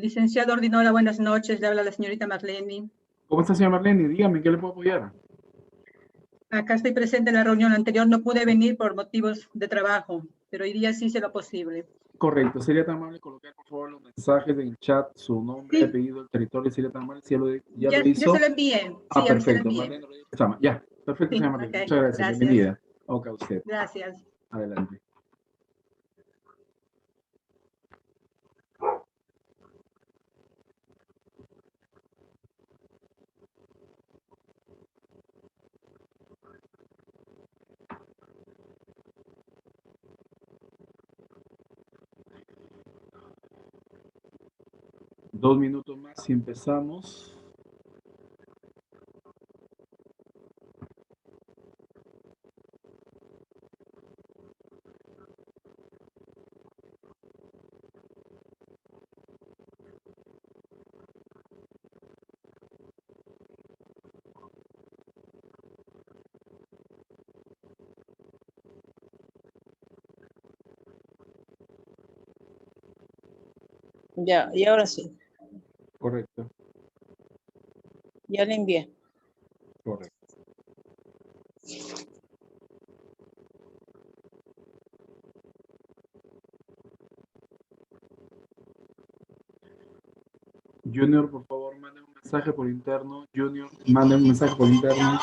Licenciado Ordinola, buenas noches. Le habla la señorita Marlene. ¿Cómo está, señora Marlene? Dígame, ¿en qué le puedo apoyar? Acá estoy presente en la reunión anterior. No pude venir por motivos de trabajo, pero hoy día sí hice lo posible. Correcto. ¿Sería tan amable colocar, por favor, los mensajes en el chat, su nombre, Sí. apellido, el territorio? ¿Sería tan amable? ¿Si ya Ya lo hizo? se lo envié. Ah, Sí, ya se lo perfecto. envié. Marlene Rodríguez Chama. Ya, perfecto, Sí, señora Marlene. ok. Muchas gracias. Gracias. Bienvenida. Ok, a usted. Gracias. Adelante. Dos minutos más y empezamos. Ya, y ahora sí, Correcto. ya le envié. Correcto. Junior, por favor, mande un mensaje por interno. Junior, mande un mensaje por interno.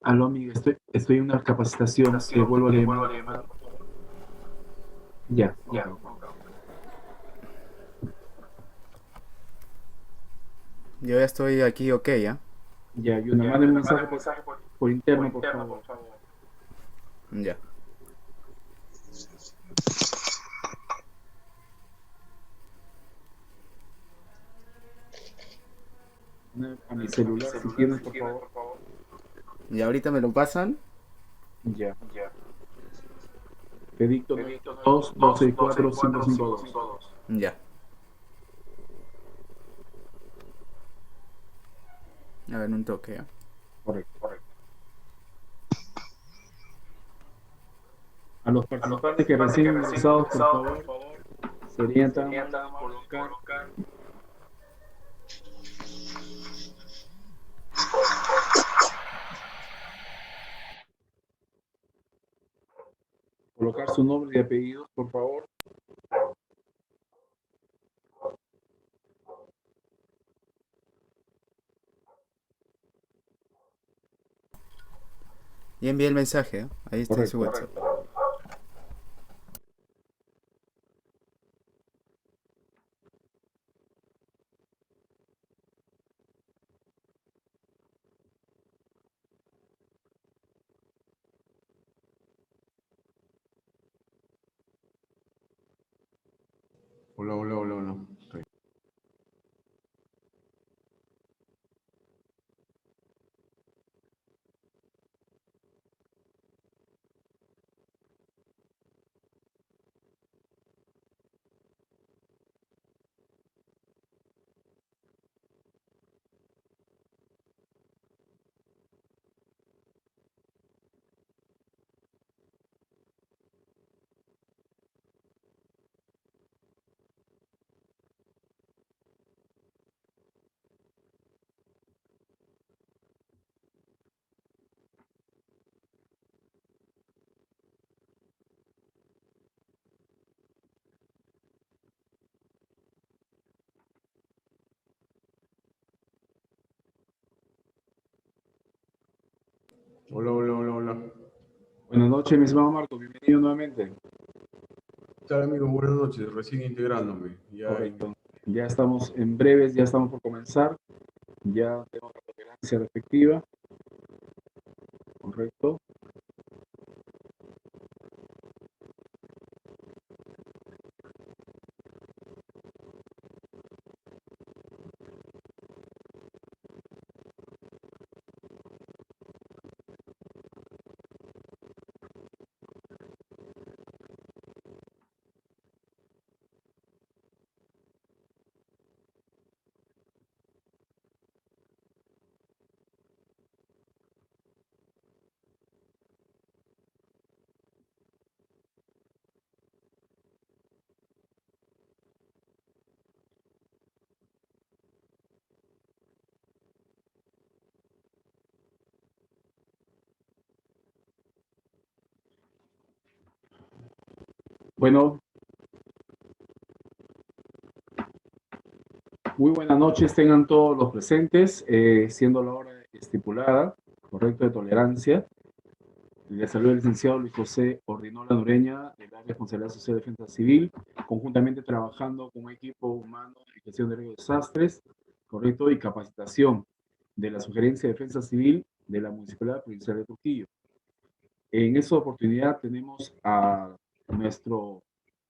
Aló, amiga, estoy en una capacitación. Te vuelvo a llamar. Ya. Yo ya estoy aquí, ok, ¿ya? Ya, Junior, mande un mensaje por interno, por favor. Ya. A mi celular, si tienes, por favor. ¿Y ahorita me lo pasan? Ya. Te dicto 2 12 4 5 5 2. Ya. A ver, un toque, ¿ya? Correcto. A los participantes que recién ingresados, por favor, serían tan amables de colocar su nombre y apellido, por favor. Ya envié el mensaje, ¿eh? Ahí está en su WhatsApp. Hola. Hola. Buenas noches, mi estimado Marco. Bienvenido nuevamente. ¿Qué tal, amigo? Buenas noches. Recién integrándome. Correcto. Ya estamos en breves, ya estamos por comenzar. Ya tengo la tolerancia efectiva. Correcto. Bueno, muy buenas noches tengan todos los presentes, siendo la hora estipulada, correcto, de tolerancia. Les saluda el licenciado Luis José Ordinola Nureña, de la Responsabilidad Social de Defensa Civil, conjuntamente trabajando con un equipo humano de gestión de riesgos de desastres, correcto, y capacitación de la Sugerencia de Defensa Civil de la Municipalidad Provincial de Trujillo. En esta oportunidad tenemos a nuestro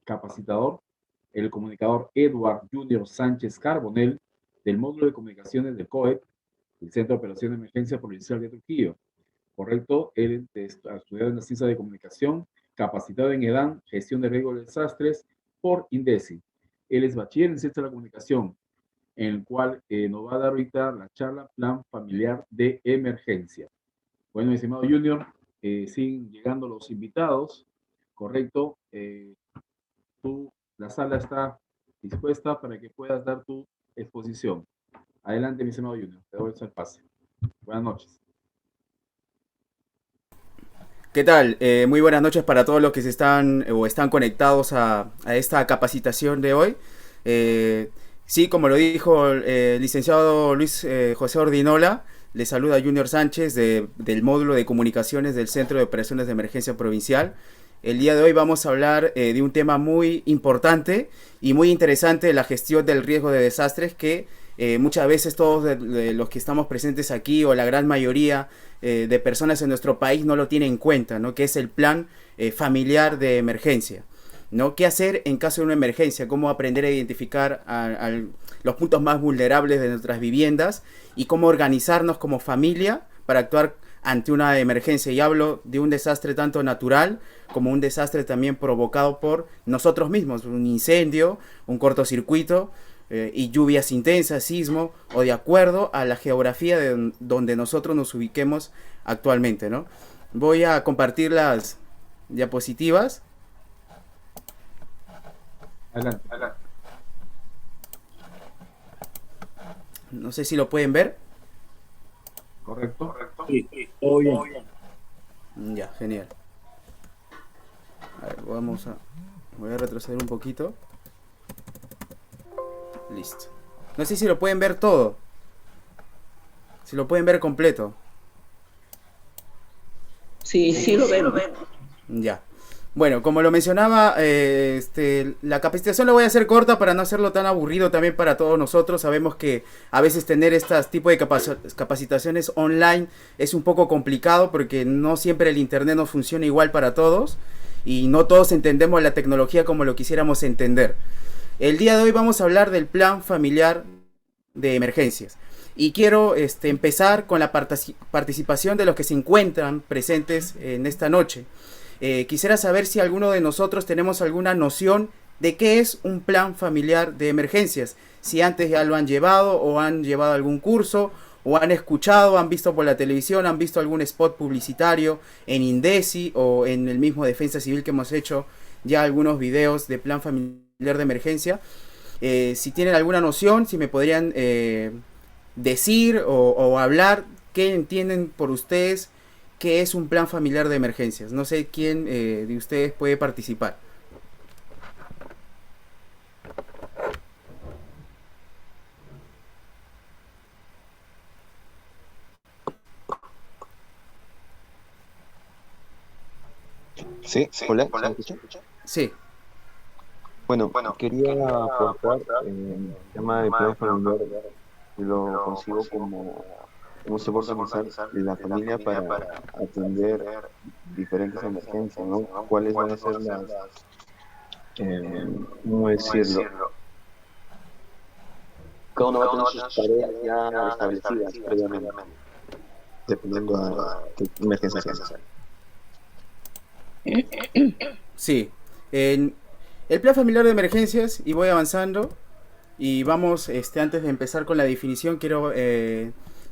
capacitador, el comunicador Edward Junior Sánchez Carbonell, del módulo de comunicaciones del COEP, el Centro de Operación de Emergencia Provincial de Trujillo. Correcto, él es estudiado en la ciencia de comunicación, capacitado en EDAN, gestión de riesgos de desastres, por INDECI. Él es bachiller en ciencia de la comunicación, en el cual nos va a dar ahorita la charla Plan Familiar de Emergencia. Bueno, mi estimado Junior, siguen llegando los invitados, correcto. La sala está dispuesta para que puedas dar tu exposición. Adelante, mi estimado Junior, te doy el pase. Buenas noches. ¿Qué tal? Muy buenas noches para todos los que están conectados a esta capacitación de hoy. Sí, como lo dijo el licenciado Luis José Ordinola, le saluda Junior Sánchez del módulo de comunicaciones del Centro de Operaciones de Emergencia Provincial. El día de hoy vamos a hablar de un tema muy importante y muy interesante de la gestión del riesgo de desastres que muchas veces todos de los que estamos presentes aquí o la gran mayoría de personas en nuestro país no lo tienen en cuenta, ¿no? Que es el plan familiar de emergencia, ¿no? ¿Qué hacer en caso de una emergencia? ¿Cómo aprender a identificar los puntos más vulnerables de nuestras viviendas? Y cómo organizarnos como familia para actuar ante una emergencia. Y hablo de un desastre tanto natural como un desastre también provocado por nosotros mismos. Un incendio, un cortocircuito y lluvias intensas, sismo, o de acuerdo a la geografía de donde nosotros nos ubiquemos actualmente, ¿no? Voy a compartir las diapositivas. Adelante. No sé si lo pueden ver. Correcto. Sí, todo bien. Ya, genial. A ver, voy a retroceder un poquito. Listo. No sé si lo pueden ver todo. Si lo pueden ver completo. Sí, sí lo veo. Ya. Bueno, como lo mencionaba, la capacitación la voy a hacer corta para no hacerlo tan aburrido también para todos nosotros. Sabemos que a veces tener este tipo de capacitaciones online es un poco complicado porque no siempre el internet no funciona igual para todos y no todos entendemos la tecnología como lo quisiéramos entender. El día de hoy vamos a hablar del plan familiar de emergencias y quiero empezar con la participación de los que se encuentran presentes en esta noche. Quisiera saber si alguno de nosotros tenemos alguna noción de qué es un plan familiar de emergencias. Si antes ya lo han llevado o han llevado algún curso o han escuchado, han visto por la televisión, han visto algún spot publicitario en INDECI o en el mismo Defensa Civil que hemos hecho ya algunos videos de plan familiar de emergencia. Si tienen alguna noción, si me podrían decir o hablar qué entienden por ustedes ¿qué es un plan familiar de emergencias? No sé quién de ustedes puede participar. Sí, hola, ¿se me escucha? Sí. Bueno, quería aportar el tema de plan familiar, y lo consigo como un soporte organizar la familia para atender diferentes emergencias, ¿no? ¿Cuáles van a ser las, cómo decirlo? Cada uno va a tener sus tareas ya establecidas previamente, dependiendo a qué emergencia sea. Sí. El plan familiar de emergencias, y voy avanzando, y vamos, antes de empezar con la definición, quiero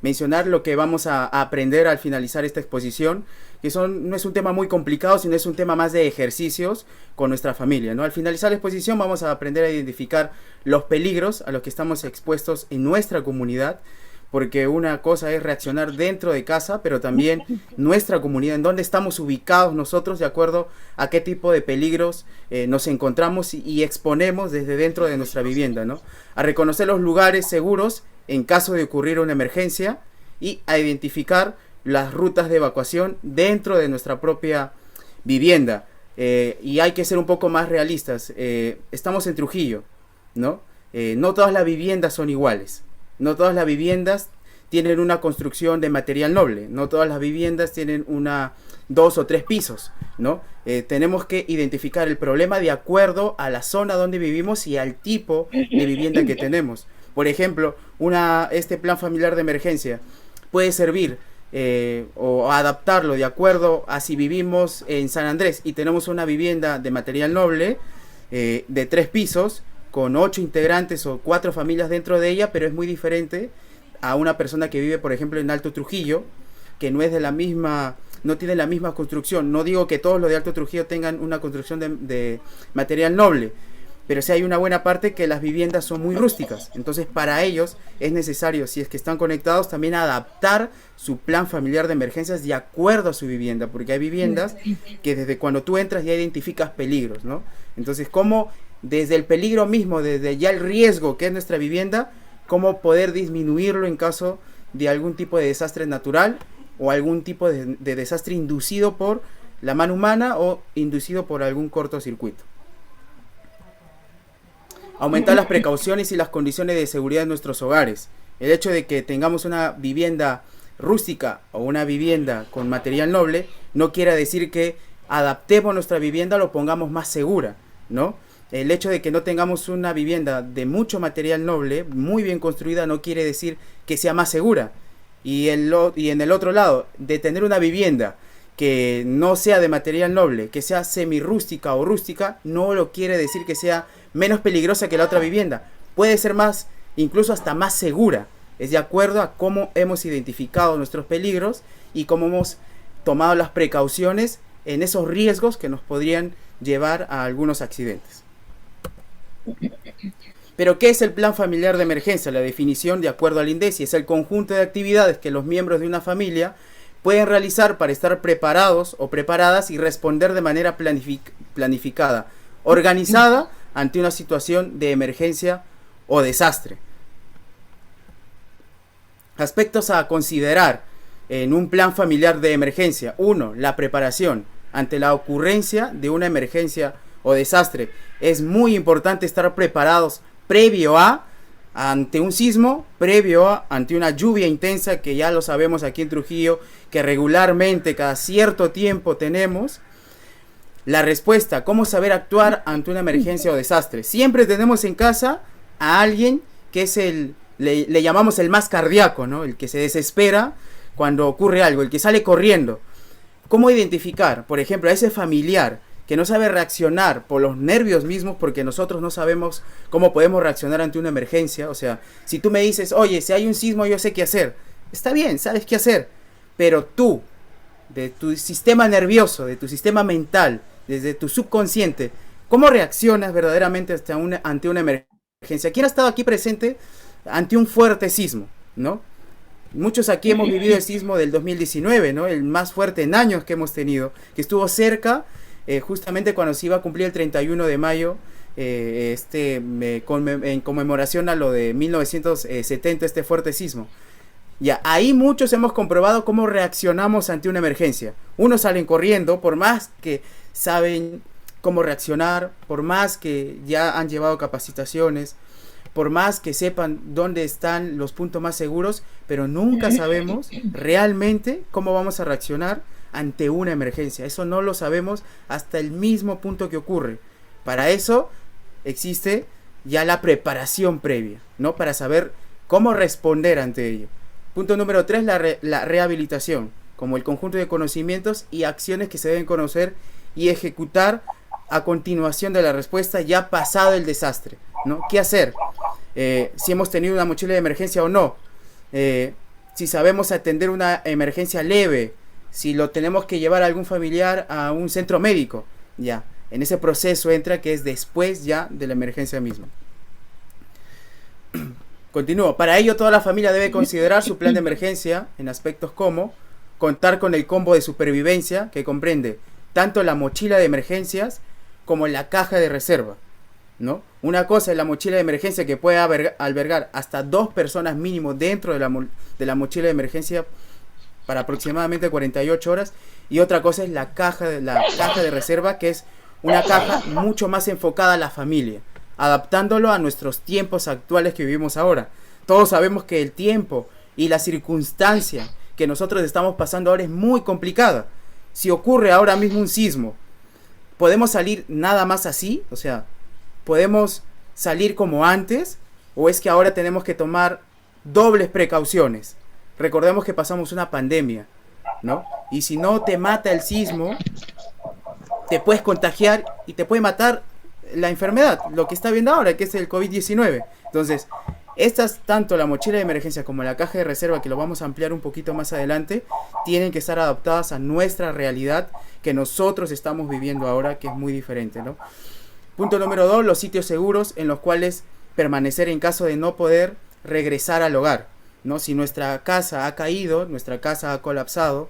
mencionar lo que vamos a aprender al finalizar esta exposición, que no es un tema muy complicado, sino es un tema más de ejercicios con nuestra familia, ¿no? Al finalizar la exposición vamos a aprender a identificar los peligros a los que estamos expuestos en nuestra comunidad, porque una cosa es reaccionar dentro de casa, pero también nuestra comunidad, en dónde estamos ubicados nosotros, de acuerdo a qué tipo de peligros nos encontramos y exponemos desde dentro de nuestra vivienda, ¿no? A reconocer los lugares seguros en caso de ocurrir una emergencia y a identificar las rutas de evacuación dentro de nuestra propia vivienda. Y hay que ser un poco más realistas. Estamos en Trujillo, ¿no? No todas las viviendas son iguales. No todas las viviendas tienen una construcción de material noble. No todas las viviendas tienen 2 o 3 pisos, ¿no? Tenemos que identificar el problema de acuerdo a la zona donde vivimos y al tipo de vivienda que tenemos. Por ejemplo, este plan familiar de emergencia puede servir o adaptarlo de acuerdo a si vivimos en San Andrés y tenemos una vivienda de material noble de 3 pisos, con 8 integrantes o 4 familias dentro de ella, pero es muy diferente a una persona que vive, por ejemplo, en Alto Trujillo, que no es de la misma, no tiene la misma construcción. No digo que todos los de Alto Trujillo tengan una construcción de material noble, pero sí hay una buena parte que las viviendas son muy rústicas. Entonces, para ellos es necesario, si es que están conectados, también adaptar su plan familiar de emergencias de acuerdo a su vivienda, porque hay viviendas que desde cuando tú entras ya identificas peligros, ¿no? Entonces, ¿cómo desde el peligro mismo, desde ya el riesgo que es nuestra vivienda, cómo poder disminuirlo en caso de algún tipo de desastre natural o algún tipo de desastre inducido por la mano humana o inducido por algún cortocircuito? Aumentar las precauciones y las condiciones de seguridad en nuestros hogares. El hecho de que tengamos una vivienda rústica o una vivienda con material noble no quiere decir que adaptemos nuestra vivienda, lo pongamos más segura, ¿no? El hecho de que no tengamos una vivienda de mucho material noble, muy bien construida, no quiere decir que sea más segura. Y en el otro lado, de tener una vivienda que no sea de material noble, que sea semirrústica o rústica, no lo quiere decir que sea menos peligrosa que la otra vivienda. Puede ser más, incluso hasta más segura. Es de acuerdo a cómo hemos identificado nuestros peligros y cómo hemos tomado las precauciones en esos riesgos que nos podrían llevar a algunos accidentes. Pero ¿qué es el plan familiar de emergencia? La definición, de acuerdo al INDECI, es el conjunto de actividades que los miembros de una familia pueden realizar para estar preparados o preparadas y responder de manera planificada, organizada ante una situación de emergencia o desastre. Aspectos a considerar en un plan familiar de emergencia. 1. La preparación ante la ocurrencia de una emergencia o desastre. Es muy importante estar preparados ante un sismo, ante una lluvia intensa, que ya lo sabemos aquí en Trujillo, que regularmente cada cierto tiempo tenemos. La respuesta, cómo saber actuar ante una emergencia o desastre. Siempre tenemos en casa a alguien que es le llamamos el más cardíaco, ¿no? El que se desespera cuando ocurre algo, el que sale corriendo. ¿Cómo identificar, por ejemplo, a ese familiar que no sabe reaccionar por los nervios mismos, porque nosotros no sabemos cómo podemos reaccionar ante una emergencia? O sea, si tú me dices, oye, si hay un sismo yo sé qué hacer, está bien, sabes qué hacer, pero tú, de tu sistema nervioso, de tu sistema mental, desde tu subconsciente, ¿cómo reaccionas verdaderamente ante una emergencia? ¿Quién ha estado aquí presente ante un fuerte sismo, ¿no? Muchos aquí hemos vivido el sismo del 2019, ¿no? El más fuerte en años que hemos tenido, que estuvo cerca, justamente cuando se iba a cumplir el 31 de mayo, en conmemoración a lo de 1970, este fuerte sismo. Ya, ahí muchos hemos comprobado cómo reaccionamos ante una emergencia. Unos salen corriendo, por más que saben cómo reaccionar, por más que ya han llevado capacitaciones, por más que sepan dónde están los puntos más seguros, pero nunca sabemos realmente cómo vamos a reaccionar ante una emergencia. Eso no lo sabemos hasta el mismo punto que ocurre. Para eso existe ya la preparación previa, ¿no? Para saber cómo responder ante ello. Punto número 3, la rehabilitación, como el conjunto de conocimientos y acciones que se deben conocer y ejecutar a continuación de la respuesta ya pasado el desastre, ¿no? ¿Qué hacer? Si hemos tenido una mochila de emergencia o no, si sabemos atender una emergencia leve, si lo tenemos que llevar a algún familiar a un centro médico, ya, en ese proceso entra, que es después ya de la emergencia misma. Continúo. Para ello, toda la familia debe considerar su plan de emergencia en aspectos como contar con el combo de supervivencia, que comprende tanto la mochila de emergencias como la caja de reserva, ¿no? Una cosa es la mochila de emergencia, que puede albergar hasta 2 personas mínimo dentro de la mochila de emergencia para aproximadamente 48 horas. Y otra cosa es la caja de reserva, que es una caja mucho más enfocada a la familia, adaptándolo a nuestros tiempos actuales que vivimos ahora. Todos sabemos que el tiempo y la circunstancia que nosotros estamos pasando ahora es muy complicada. Si ocurre ahora mismo un sismo, ¿podemos salir nada más así? O sea, ¿podemos salir como antes? ¿O es que ahora tenemos que tomar dobles precauciones? Recordemos que pasamos una pandemia, ¿no? Y si no te mata el sismo, te puedes contagiar y te puede matar la enfermedad, lo que está viendo ahora, que es el COVID-19. Entonces, tanto la mochila de emergencia como la caja de reserva, que lo vamos a ampliar un poquito más adelante, tienen que estar adaptadas a nuestra realidad que nosotros estamos viviendo ahora, que es muy diferente, ¿no? Punto número 2, los sitios seguros en los cuales permanecer en caso de no poder regresar al hogar, ¿no? Si nuestra casa ha caído, nuestra casa ha colapsado,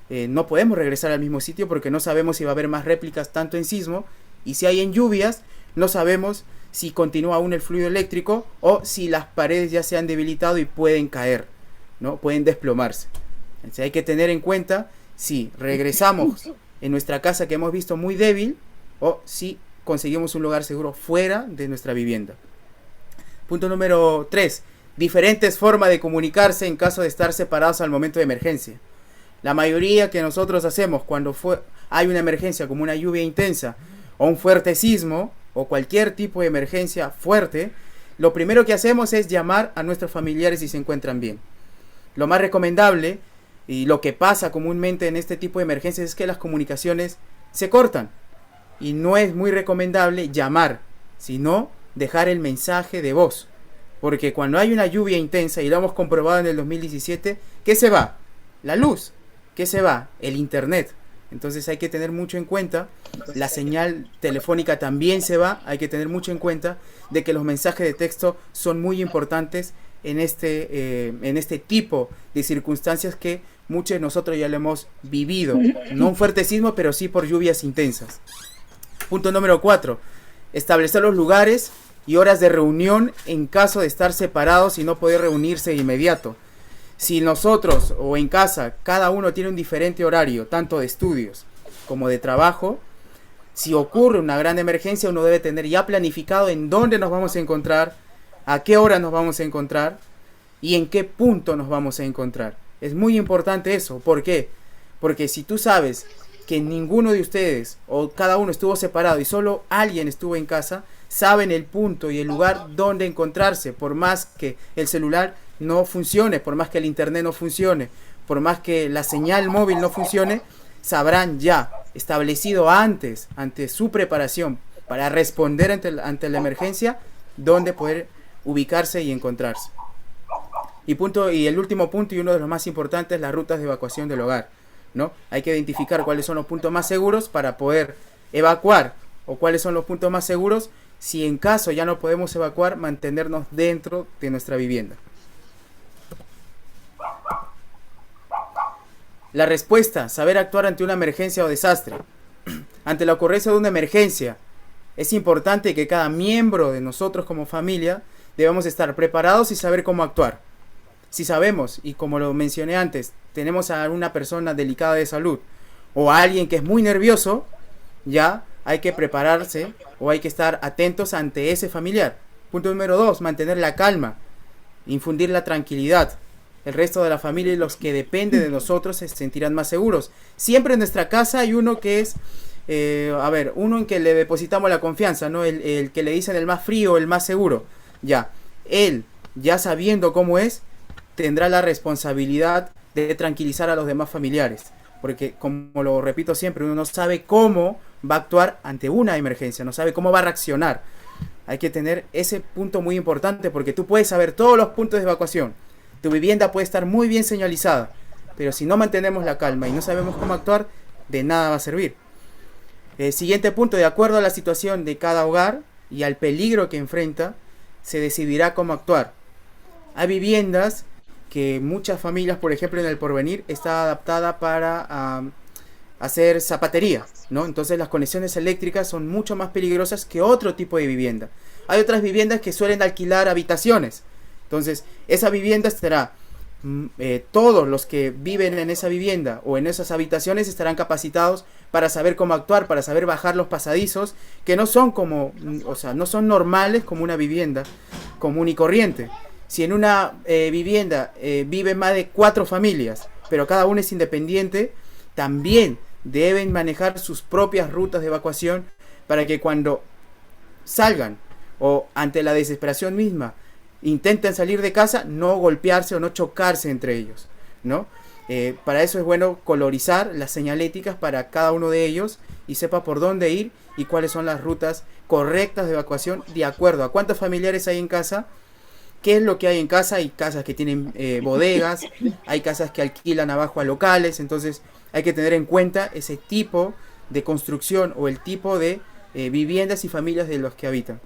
no podemos regresar al mismo sitio porque no sabemos si va a haber más réplicas tanto en sismo, y si hay en lluvias, no sabemos si continúa aún el fluido eléctrico o si las paredes ya se han debilitado y pueden caer, ¿no? Pueden desplomarse. Entonces hay que tener en cuenta si regresamos en nuestra casa que hemos visto muy débil o si conseguimos un lugar seguro fuera de nuestra vivienda. Punto número 3. Diferentes formas de comunicarse en caso de estar separados al momento de emergencia. La mayoría que nosotros hacemos cuando hay una emergencia como una lluvia intensa o un fuerte sismo o cualquier tipo de emergencia fuerte, lo primero que hacemos es llamar a nuestros familiares si se encuentran bien. Lo más recomendable y lo que pasa comúnmente en este tipo de emergencias es que las comunicaciones se cortan y no es muy recomendable llamar, sino dejar el mensaje de voz, porque cuando hay una lluvia intensa, y lo hemos comprobado en el 2017, ¿qué se va? La luz. ¿Qué se va? El internet. Entonces hay que tener mucho en cuenta, la señal telefónica también se va, hay que tener mucho en cuenta de que los mensajes de texto son muy importantes en este tipo de circunstancias que muchos de nosotros ya lo hemos vivido. No un fuerte sismo, pero sí por lluvias intensas. Punto número 4. Establecer los lugares y horas de reunión en caso de estar separados y no poder reunirse de inmediato. Si nosotros o en casa cada uno tiene un diferente horario, tanto de estudios como de trabajo, si ocurre una gran emergencia uno debe tener ya planificado en dónde nos vamos a encontrar, a qué hora nos vamos a encontrar y en qué punto nos vamos a encontrar. Es muy importante eso. ¿Por qué? Porque si tú sabes que ninguno de ustedes o cada uno estuvo separado y solo alguien estuvo en casa, saben el punto y el lugar donde encontrarse, por más que el celular no funcione, por más que el internet no funcione, por más que la señal móvil no funcione, sabrán ya, establecido antes, ante su preparación para responder ante la emergencia, dónde poder ubicarse y encontrarse. Y el último punto y uno de los más importantes, las rutas de evacuación del hogar, ¿no? Hay que identificar cuáles son los puntos más seguros para poder evacuar, o cuáles son los puntos más seguros si en caso ya no podemos evacuar, mantenernos dentro de nuestra vivienda. La respuesta, saber actuar ante una emergencia o desastre. Ante la ocurrencia de una emergencia, es importante que cada miembro de nosotros como familia debamos estar preparados y saber cómo actuar. Si sabemos, y como lo mencioné antes, tenemos a una persona delicada de salud o a alguien que es muy nervioso, ya hay que prepararse o hay que estar atentos ante ese familiar. Punto número 2, mantener la calma, infundir la tranquilidad. El resto de la familia y los que dependen de nosotros se sentirán más seguros. Siempre en nuestra casa hay uno que es, uno en que le depositamos la confianza, ¿no? El que le dicen el más frío, el más seguro. Ya, él, ya sabiendo cómo es, tendrá la responsabilidad de tranquilizar a los demás familiares. Porque, como lo repito siempre, uno no sabe cómo va a actuar ante una emergencia, no sabe cómo va a reaccionar. Hay que tener ese punto muy importante porque tú puedes saber todos los puntos de evacuación. Tu vivienda puede estar muy bien señalizada, pero si no mantenemos la calma y no sabemos cómo actuar, de nada va a servir. Siguiente punto, de acuerdo a la situación de cada hogar y al peligro que enfrenta, se decidirá cómo actuar. Hay viviendas que muchas familias, por ejemplo en El Porvenir, está adaptada para hacer zapatería, ¿no? Entonces las conexiones eléctricas son mucho más peligrosas que otro tipo de vivienda. Hay otras viviendas que suelen alquilar habitaciones. Entonces, esa vivienda estará, todos los que viven en esa vivienda o en esas habitaciones estarán capacitados para saber cómo actuar, para saber bajar los pasadizos, que no son como, o sea, no son normales como una vivienda común y corriente. Si en una vivienda viven más de 4 familias, pero cada una es independiente, también deben manejar sus propias rutas de evacuación para que cuando salgan o ante la desesperación misma intenten salir de casa, no golpearse o no chocarse entre ellos, ¿no? Para eso es bueno colorizar las señaléticas para cada uno de ellos y sepa por dónde ir y cuáles son las rutas correctas de evacuación de acuerdo a cuántos familiares hay en casa, qué es lo que hay en casa. Hay casas que tienen bodegas, hay casas que alquilan abajo a locales, entonces hay que tener en cuenta ese tipo de construcción o el tipo de viviendas y familias de los que habitan.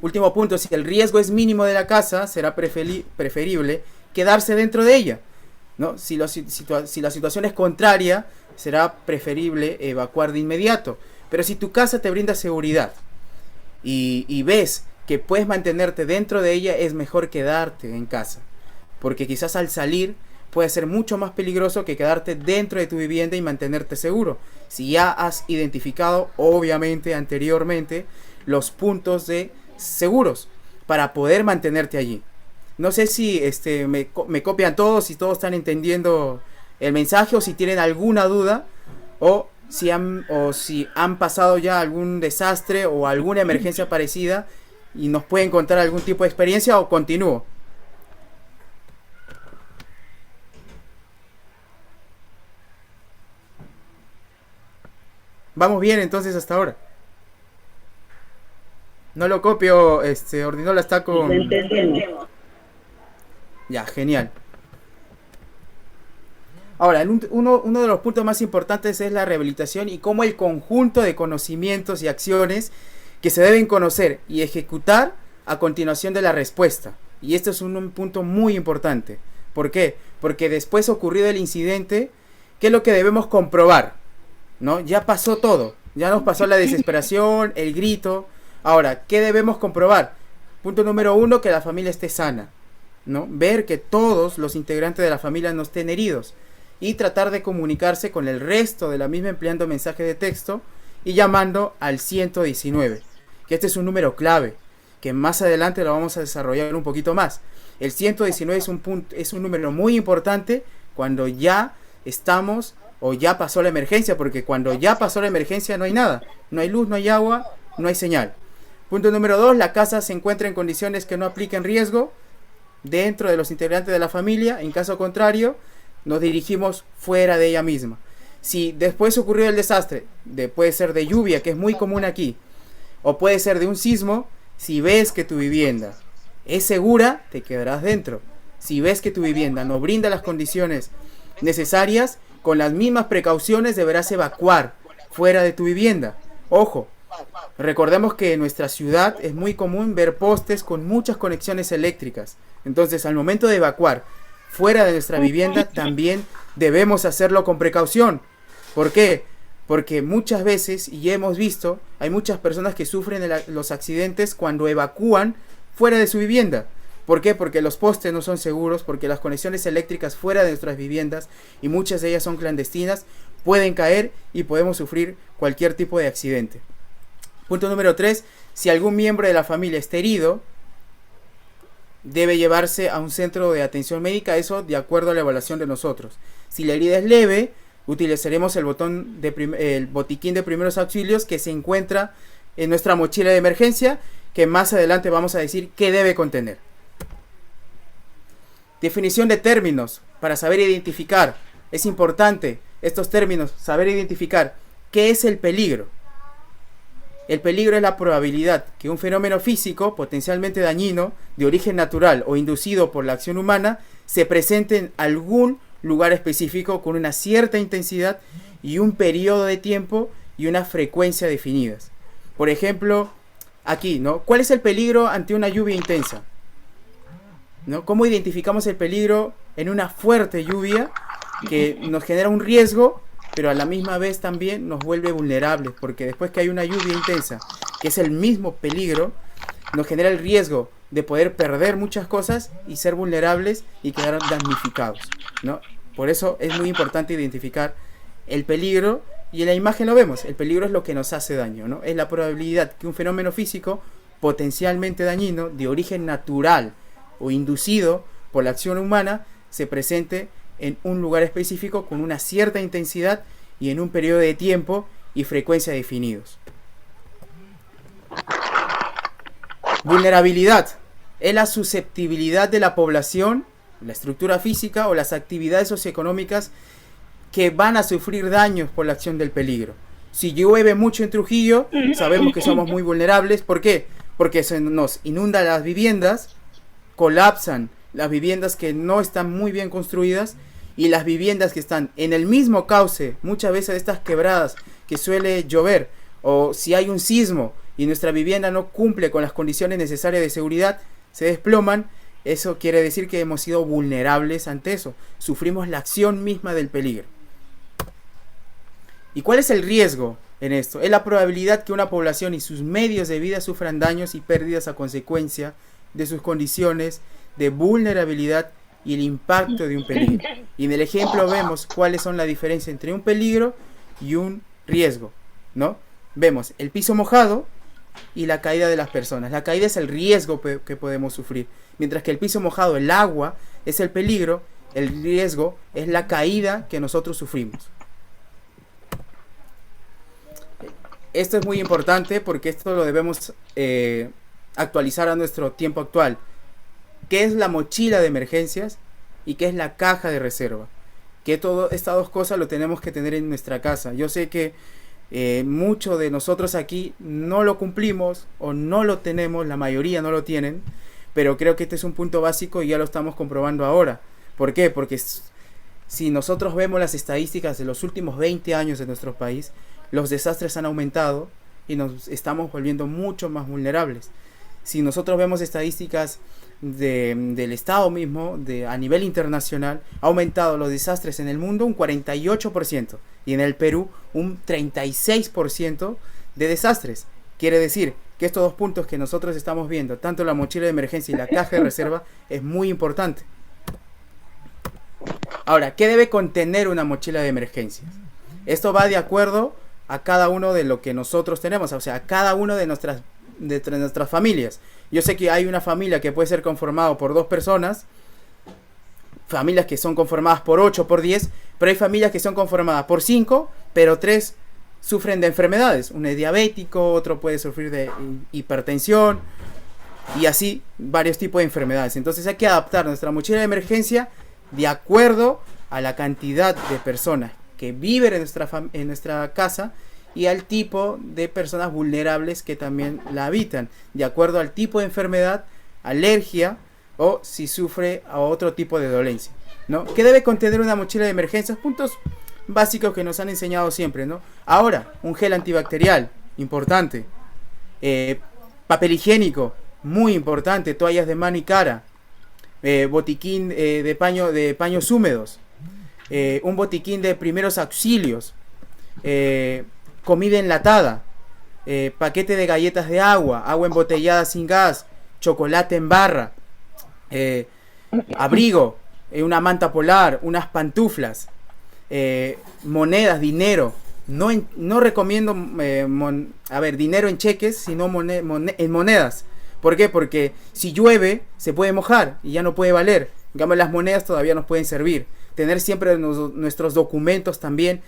Último punto, si el riesgo es mínimo de la casa, será preferible quedarse dentro de ella, ¿no? Si la situación es contraria, será preferible evacuar de inmediato. Pero si tu casa te brinda seguridad y ves que puedes mantenerte dentro de ella, es mejor quedarte en casa. Porque quizás al salir puede ser mucho más peligroso que quedarte dentro de tu vivienda y mantenerte seguro. Si ya has identificado, obviamente, anteriormente, los puntos de seguros para poder mantenerte allí. No sé si me copian todos, si todos están entendiendo el mensaje o si tienen alguna duda o si han pasado ya algún desastre o alguna emergencia parecida y nos pueden contar algún tipo de experiencia o continúo. Vamos bien entonces hasta ahora. No lo copio, Ordinola está con... Ya, genial. Ahora, uno de los puntos más importantes es la rehabilitación y cómo el conjunto de conocimientos y acciones que se deben conocer y ejecutar a continuación de la respuesta. Y esto es un punto muy importante. ¿Por qué? Porque después ocurrido el incidente, ¿qué es lo que debemos comprobar? ¿No? Ya pasó todo. Ya nos pasó la desesperación, el grito. Ahora, ¿qué debemos comprobar? Punto número 1, que la familia esté sana, ¿no? Ver que todos los integrantes de la familia no estén heridos y tratar de comunicarse con el resto de la misma empleando mensaje de texto y llamando al 119, que este es un número clave, que más adelante lo vamos a desarrollar un poquito más. El 119 es un número muy importante cuando ya estamos o ya pasó la emergencia, porque cuando ya pasó la emergencia no hay nada, no hay luz, no hay agua, no hay señal. Punto número 2, la casa se encuentra en condiciones que no apliquen riesgo dentro de los integrantes de la familia. En caso contrario, nos dirigimos fuera de ella misma. Si después ocurrió el desastre, puede ser de lluvia, que es muy común aquí, o puede ser de un sismo, si ves que tu vivienda es segura, te quedarás dentro. Si ves que tu vivienda no brinda las condiciones necesarias, con las mismas precauciones deberás evacuar fuera de tu vivienda. Ojo, recordemos que en nuestra ciudad es muy común ver postes con muchas conexiones eléctricas. Entonces, al momento de evacuar fuera de nuestra vivienda, también debemos hacerlo con precaución. ¿Por qué? Porque muchas veces, y hemos visto, hay muchas personas que sufren los accidentes cuando evacúan fuera de su vivienda. ¿Por qué? Porque los postes no son seguros, porque las conexiones eléctricas fuera de nuestras viviendas, y muchas de ellas son clandestinas, pueden caer y podemos sufrir cualquier tipo de accidente. Punto número 3, si algún miembro de la familia está herido, debe llevarse a un centro de atención médica, eso de acuerdo a la evaluación de nosotros. Si la herida es leve, utilizaremos el botiquín de primeros auxilios que se encuentra en nuestra mochila de emergencia, que más adelante vamos a decir qué debe contener. Definición de términos para saber identificar. Es importante estos términos, saber identificar qué es el peligro. El peligro es la probabilidad que un fenómeno físico potencialmente dañino, de origen natural o inducido por la acción humana, se presente en algún lugar específico con una cierta intensidad y un periodo de tiempo y una frecuencia definidas. Por ejemplo, aquí, ¿no? ¿Cuál es el peligro ante una lluvia intensa? ¿no? ¿Cómo identificamos el peligro en una fuerte lluvia que nos genera un riesgo, pero a la misma vez también nos vuelve vulnerables? Porque después que hay una lluvia intensa, que es el mismo peligro, nos genera el riesgo de poder perder muchas cosas y ser vulnerables y quedar damnificados, ¿no? Por eso es muy importante identificar el peligro, y en la imagen lo vemos. El peligro es lo que nos hace daño, ¿no? Es la probabilidad que un fenómeno físico potencialmente dañino, de origen natural o inducido por la acción humana, se presente en un lugar específico con una cierta intensidad y en un periodo de tiempo y frecuencia definidos. Vulnerabilidad es la susceptibilidad de la población, la estructura física o las actividades socioeconómicas que van a sufrir daños por la acción del peligro. Si llueve mucho en Trujillo, sabemos que somos muy vulnerables. ¿Por qué? Porque se nos inunda las viviendas, colapsan las viviendas que no están muy bien construidas, y las viviendas que están en el mismo cauce, muchas veces estas quebradas que suele llover, o si hay un sismo y nuestra vivienda no cumple con las condiciones necesarias de seguridad, se desploman. Eso quiere decir que hemos sido vulnerables ante eso. Sufrimos la acción misma del peligro. ¿Y cuál es el riesgo en esto? Es la probabilidad que una población y sus medios de vida sufran daños y pérdidas a consecuencia de sus condiciones de vulnerabilidad y el impacto de un peligro. Y en el ejemplo vemos cuáles son la diferencia entre un peligro y un riesgo, ¿no? Vemos el piso mojado y la caída de las personas. La caída es el riesgo que podemos sufrir, mientras que el piso mojado, el agua, es el peligro. El riesgo es la caída que nosotros sufrimos. Esto es muy importante porque esto lo debemos actualizar a nuestro tiempo actual. ¿Qué es la mochila de emergencias y qué es la caja de reserva? Que todas estas dos cosas lo tenemos que tener en nuestra casa. Yo sé que muchos de nosotros aquí no lo cumplimos o no lo tenemos, la mayoría no lo tienen, pero creo que este es un punto básico y ya lo estamos comprobando ahora. ¿Por qué? Porque si nosotros vemos las estadísticas de los últimos 20 años de nuestro país, los desastres han aumentado y nos estamos volviendo mucho más vulnerables. Si nosotros vemos estadísticas del Estado mismo, a nivel internacional, ha aumentado los desastres en el mundo un 48% y en el Perú un 36% de desastres. Quiere decir que estos dos puntos que nosotros estamos viendo, tanto la mochila de emergencia y la caja de reserva, es muy importante. Ahora, ¿qué debe contener una mochila de emergencias? Esto va de acuerdo a cada uno de lo que nosotros tenemos, o sea, a cada uno de nuestras familias. Yo sé que hay una familia que puede ser conformada por 2 personas, familias que son conformadas por 8, por 10, pero hay familias que son conformadas por 5, pero 3 sufren de enfermedades. Uno es diabético, otro puede sufrir de hipertensión y así varios tipos de enfermedades. Entonces hay que adaptar nuestra mochila de emergencia de acuerdo a la cantidad de personas que viven en nuestra casa y al tipo de personas vulnerables que también la habitan, de acuerdo al tipo de enfermedad, alergia o si sufre a otro tipo de dolencia, ¿no? ¿Qué debe contener una mochila de emergencias? Puntos básicos que nos han enseñado siempre, ¿no? Ahora, un gel antibacterial, importante. Papel higiénico, muy importante. Toallas de mano y cara. Botiquín de paños húmedos. Un botiquín de primeros auxilios. Comida enlatada, paquete de galletas de agua embotellada sin gas, chocolate en barra, abrigo, una manta polar, unas pantuflas, monedas, dinero. No recomiendo dinero en cheques, sino en monedas. ¿Por qué? Porque si llueve se puede mojar y ya no puede valer. En cambio, las monedas todavía nos pueden servir. Tener siempre nuestros documentos también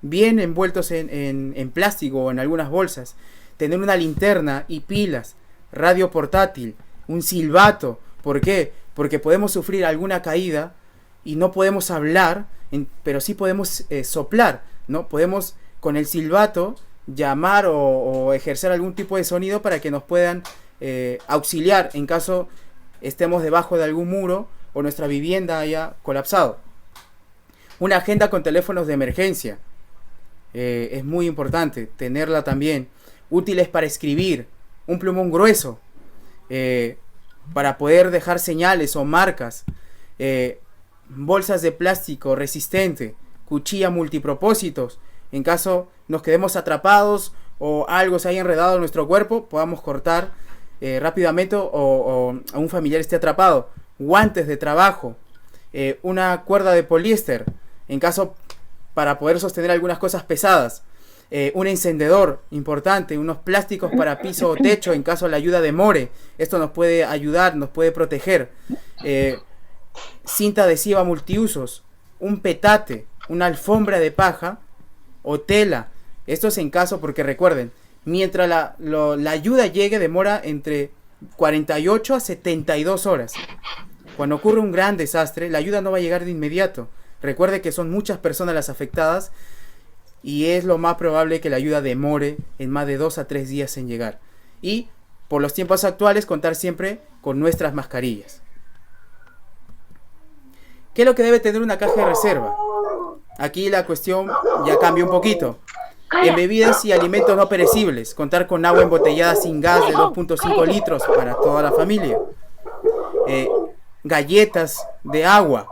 bien envueltos en plástico o en algunas bolsas. Tener una linterna y pilas, radio portátil, un silbato. ¿Por qué? Porque podemos sufrir alguna caída y no podemos hablar, pero sí podemos soplar, ¿no? Podemos con el silbato llamar o ejercer algún tipo de sonido para que nos puedan auxiliar en caso estemos debajo de algún muro o nuestra vivienda haya colapsado. Una agenda con teléfonos de emergencia. Es muy importante tenerla también. Útiles para escribir, un plumón grueso, para poder dejar señales o marcas, bolsas de plástico resistente, cuchilla multipropósitos, en caso nos quedemos atrapados o algo se haya enredado en nuestro cuerpo, podamos cortar rápidamente o un familiar esté atrapado, guantes de trabajo, una cuerda de poliéster, en caso para poder sostener algunas cosas pesadas, un encendedor importante, unos plásticos para piso o techo en caso la ayuda demore, esto nos puede ayudar, nos puede proteger, cinta adhesiva multiusos, un petate, una alfombra de paja o tela, esto es en caso, porque recuerden, mientras la ayuda llegue demora entre 48 a 72 horas. Cuando ocurre un gran desastre, la ayuda no va a llegar de inmediato. Recuerde que son muchas personas las afectadas y es lo más probable que la ayuda demore en más de 2 a 3 días en llegar. Y por los tiempos actuales, contar siempre con nuestras mascarillas. ¿Qué es lo que debe tener una caja de reserva? Aquí la cuestión ya cambia un poquito. En bebidas y alimentos no perecibles, contar con agua embotellada sin gas de 2.5 litros para toda la familia. Galletas de agua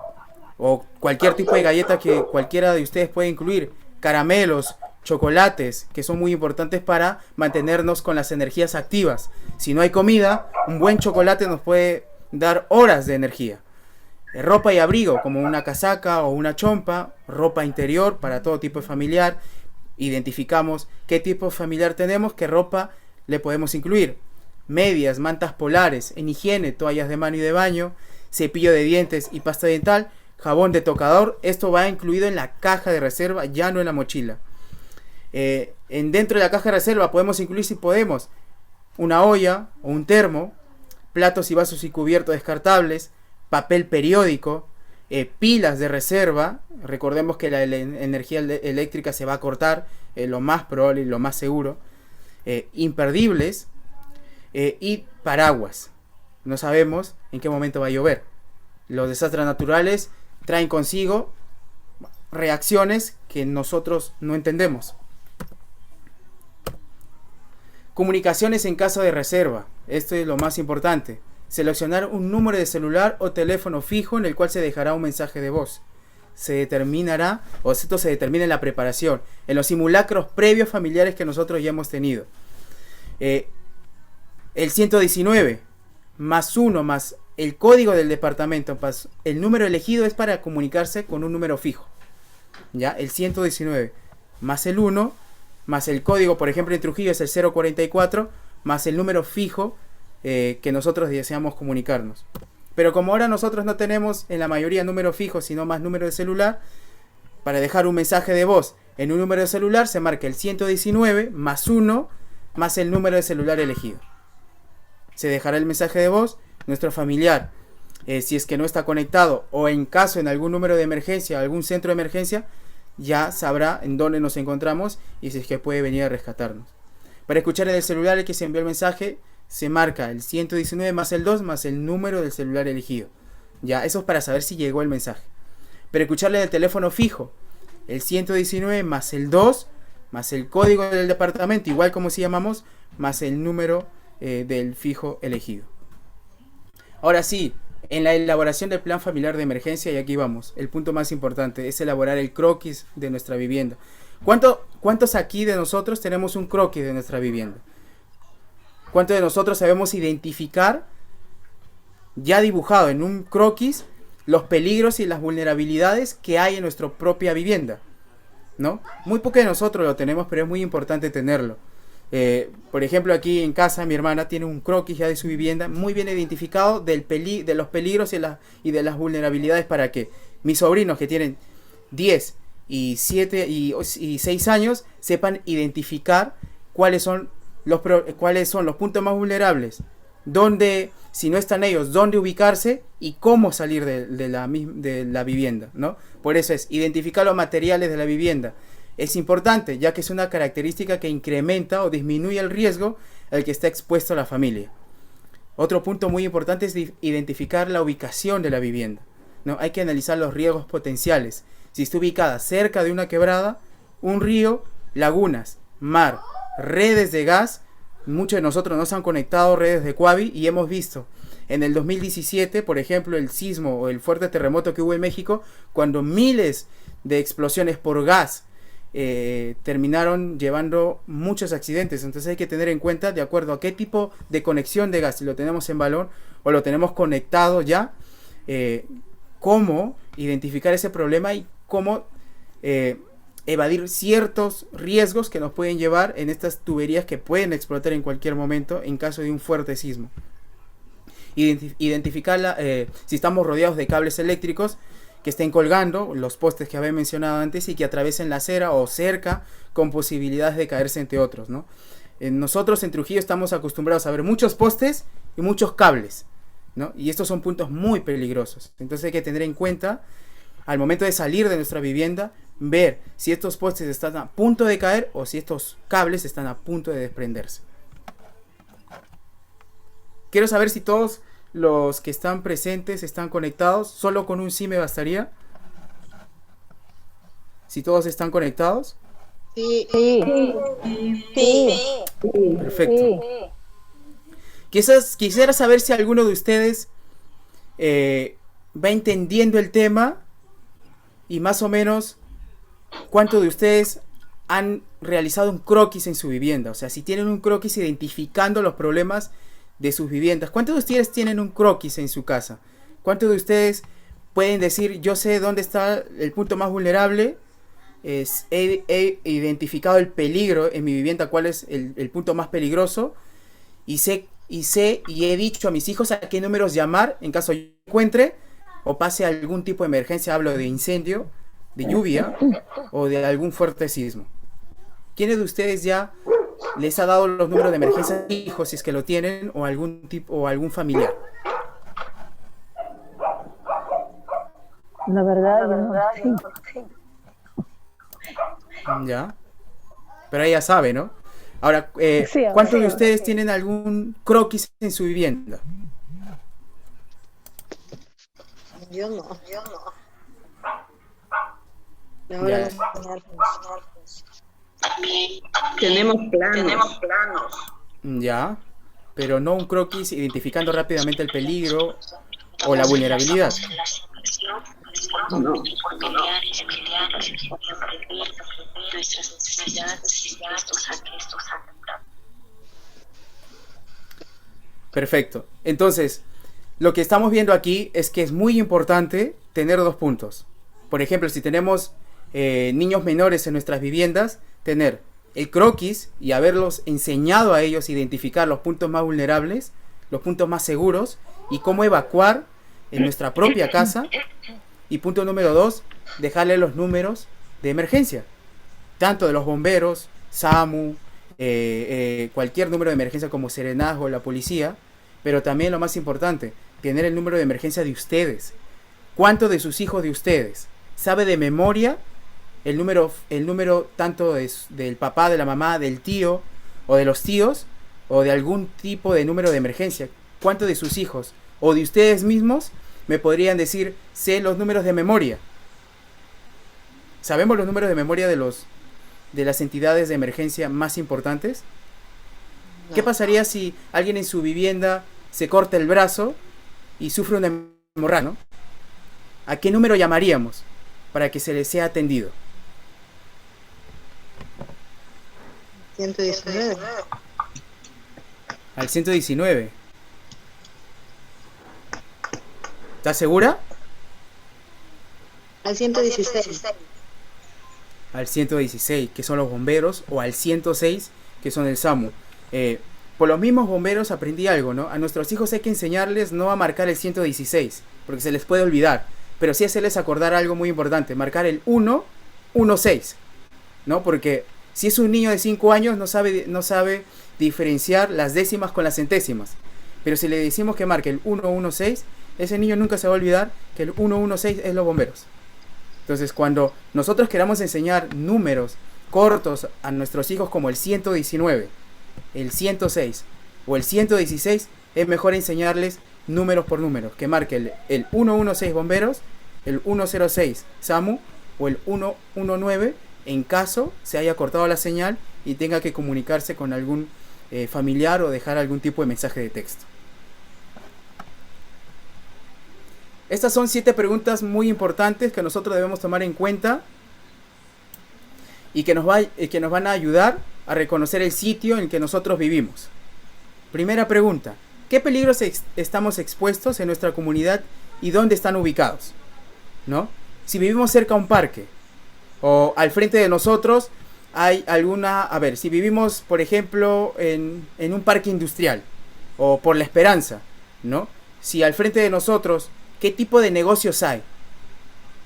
o cualquier tipo de galleta que cualquiera de ustedes puede incluir. Caramelos, chocolates, que son muy importantes para mantenernos con las energías activas. Si no hay comida, un buen chocolate nos puede dar horas de energía. Ropa y abrigo, como una casaca o una chompa, ropa interior para todo tipo de familiar. Identificamos qué tipo de familiar tenemos, qué ropa le podemos incluir. Medias, mantas polares, en higiene, toallas de mano y de baño, cepillo de dientes y pasta dental, jabón de tocador. Esto va incluido en la caja de reserva, ya no en la mochila. Dentro de la caja de reserva podemos incluir, si podemos, una olla o un termo, platos y vasos y cubiertos descartables, papel periódico, pilas de reserva. Recordemos que la energía eléctrica se va a cortar, lo más probable y lo más seguro. Imperdibles y paraguas. No sabemos en qué momento va a llover. Los desastres naturales traen consigo reacciones que nosotros no entendemos. Comunicaciones en caso de reserva. Esto es lo más importante. Seleccionar un número de celular o teléfono fijo en el cual se dejará un mensaje de voz. Se determinará, o esto se determina en la preparación, en los simulacros previos familiares que nosotros ya hemos tenido. El 119 más 1 más el código del departamento más el número elegido es para comunicarse con un número fijo. ¿Ya? El 119 más el 1 más el código, por ejemplo en Trujillo es el 044 más el número fijo que nosotros deseamos comunicarnos. Pero como ahora nosotros no tenemos en la mayoría número fijo, sino más número de celular, para dejar un mensaje de voz en un número de celular se marca el 119 más 1 más el número de celular elegido. Se dejará el mensaje de voz, nuestro familiar, si es que no está conectado o en caso en algún número de emergencia, algún centro de emergencia, ya sabrá en dónde nos encontramos y si es que puede venir a rescatarnos. Para escuchar en el celular el que se envió el mensaje, se marca el 119 más el 2 más el número del celular elegido. Ya, eso es para saber si llegó el mensaje. Para escucharle en el teléfono fijo, el 119 más el 2 más el código del departamento, igual como si llamamos, más el número del fijo elegido. Ahora sí, en la elaboración del plan familiar de emergencia, y aquí vamos, el punto más importante es elaborar el croquis de nuestra vivienda. ¿Cuántos aquí de nosotros tenemos un croquis de nuestra vivienda? ¿Cuántos de nosotros sabemos identificar, ya dibujado en un croquis, los peligros y las vulnerabilidades que hay en nuestra propia vivienda? ¿No? Muy pocos de nosotros lo tenemos, pero es muy importante tenerlo. Por ejemplo, aquí en casa mi hermana tiene un croquis ya de su vivienda muy bien identificado de los peligros y de las vulnerabilidades, para que mis sobrinos que tienen 10 y 7 y 6 años sepan identificar cuáles son los puntos más vulnerables, dónde, si no están ellos, dónde ubicarse y cómo salir de la vivienda, ¿no? Por eso es identificar los materiales de la vivienda. Es importante, ya que es una característica que incrementa o disminuye el riesgo al que está expuesto la familia. Otro punto muy importante es identificar la ubicación de la vivienda, ¿no? Hay que analizar los riesgos potenciales. Si está ubicada cerca de una quebrada, un río, lagunas, mar, redes de gas. Muchos de nosotros nos han conectado redes de Coavi y hemos visto en el 2017, por ejemplo, el sismo o el fuerte terremoto que hubo en México, cuando miles de explosiones por gas terminaron llevando muchos accidentes. Entonces hay que tener en cuenta de acuerdo a qué tipo de conexión de gas, si lo tenemos en balón o lo tenemos conectado ya, cómo identificar ese problema y cómo evadir ciertos riesgos que nos pueden llevar en estas tuberías que pueden explotar en cualquier momento en caso de un fuerte sismo. Identificar si estamos rodeados de cables eléctricos que estén colgando, los postes que había mencionado antes, y que atraviesen la acera o cerca con posibilidades de caerse, entre otros, ¿no? Nosotros en Trujillo estamos acostumbrados a ver muchos postes y muchos cables, ¿no? Y estos son puntos muy peligrosos. Entonces hay que tener en cuenta, al momento de salir de nuestra vivienda, ver si estos postes están a punto de caer o si estos cables están a punto de desprenderse. Quiero saber si todos los que están presentes están conectados. Solo con un sí me bastaría. Si todos están conectados. Sí. Perfecto. Quisiera saber si alguno de ustedes va entendiendo el tema y más o menos cuántos de ustedes han realizado un croquis en su vivienda. O sea, si tienen un croquis identificando los problemas de sus viviendas. ¿Cuántos de ustedes tienen un croquis en su casa? ¿Cuántos de ustedes pueden decir, yo sé dónde está el punto más vulnerable? He identificado el peligro en mi vivienda, cuál es el punto más peligroso, y he dicho a mis hijos a qué números llamar en caso yo encuentre o pase algún tipo de emergencia. Hablo de incendio, de lluvia o de algún fuerte sismo. ¿Quiénes de ustedes ya les ha dado los números de emergencia a sus hijos, si es que lo tienen, o algún tipo o algún familiar? La verdad, yo no sé. Ya. Pero ella sabe, ¿no? Ahora, Sí, ¿cuántos sí. de ustedes tienen algún croquis en su vivienda? Yo no. Ya. Tenemos planos. Ya. Pero no un croquis identificando rápidamente el peligro o la vulnerabilidad. No. Perfecto. Entonces, lo que estamos viendo aquí es que es muy importante tener dos puntos. Por ejemplo, si tenemos niños menores en nuestras viviendas, tener el croquis y haberlos enseñado a ellos a identificar los puntos más vulnerables, los puntos más seguros y cómo evacuar en nuestra propia casa. Y punto número 2, dejarle los números de emergencia, tanto de los bomberos, SAMU, cualquier número de emergencia como Serenazgo o la policía, pero también lo más importante, tener el número de emergencia de ustedes. ¿Cuántos de sus hijos de ustedes sabe de memoria el número tanto del papá, de la mamá, del tío o de los tíos o de algún tipo de número de emergencia? ¿Cuántos de sus hijos o de ustedes mismos me podrían decir, sé los números de memoria? ¿Sabemos los números de memoria de las entidades de emergencia más importantes? ¿Qué pasaría si alguien en su vivienda se corta el brazo y sufre una hemorragia, ¿no? ¿A qué número llamaríamos para que se le sea atendido? 119. Al 119. ¿Estás segura? Al 116. Al 116, que son los bomberos, o al 106, que son el SAMU. Por los mismos bomberos aprendí algo, ¿no? A nuestros hijos hay que enseñarles no a marcar el 116, porque se les puede olvidar, pero sí hacerles acordar algo muy importante, marcar el 116, ¿no? Porque si es un niño de 5 años no sabe diferenciar las décimas con las centésimas, pero si le decimos que marque el 116, ese niño nunca se va a olvidar que el 116 es los bomberos. Entonces, cuando nosotros queramos enseñar números cortos a nuestros hijos como el 119, el 106 o el 116, es mejor enseñarles números por números, que marque el 116 bomberos, el 106 SAMU o el 119 en caso se haya cortado la señal y tenga que comunicarse con algún familiar o dejar algún tipo de mensaje de texto. Estas son 7 preguntas muy importantes que nosotros debemos tomar en cuenta y que nos van a ayudar a reconocer el sitio en el que nosotros vivimos. Primera pregunta: ¿qué peligros estamos expuestos en nuestra comunidad y dónde están ubicados? ¿No? Si vivimos cerca a un parque o al frente de nosotros hay alguna... A ver, si vivimos, por ejemplo, en un parque industrial o por La Esperanza, ¿no? Si al frente de nosotros, ¿qué tipo de negocios hay?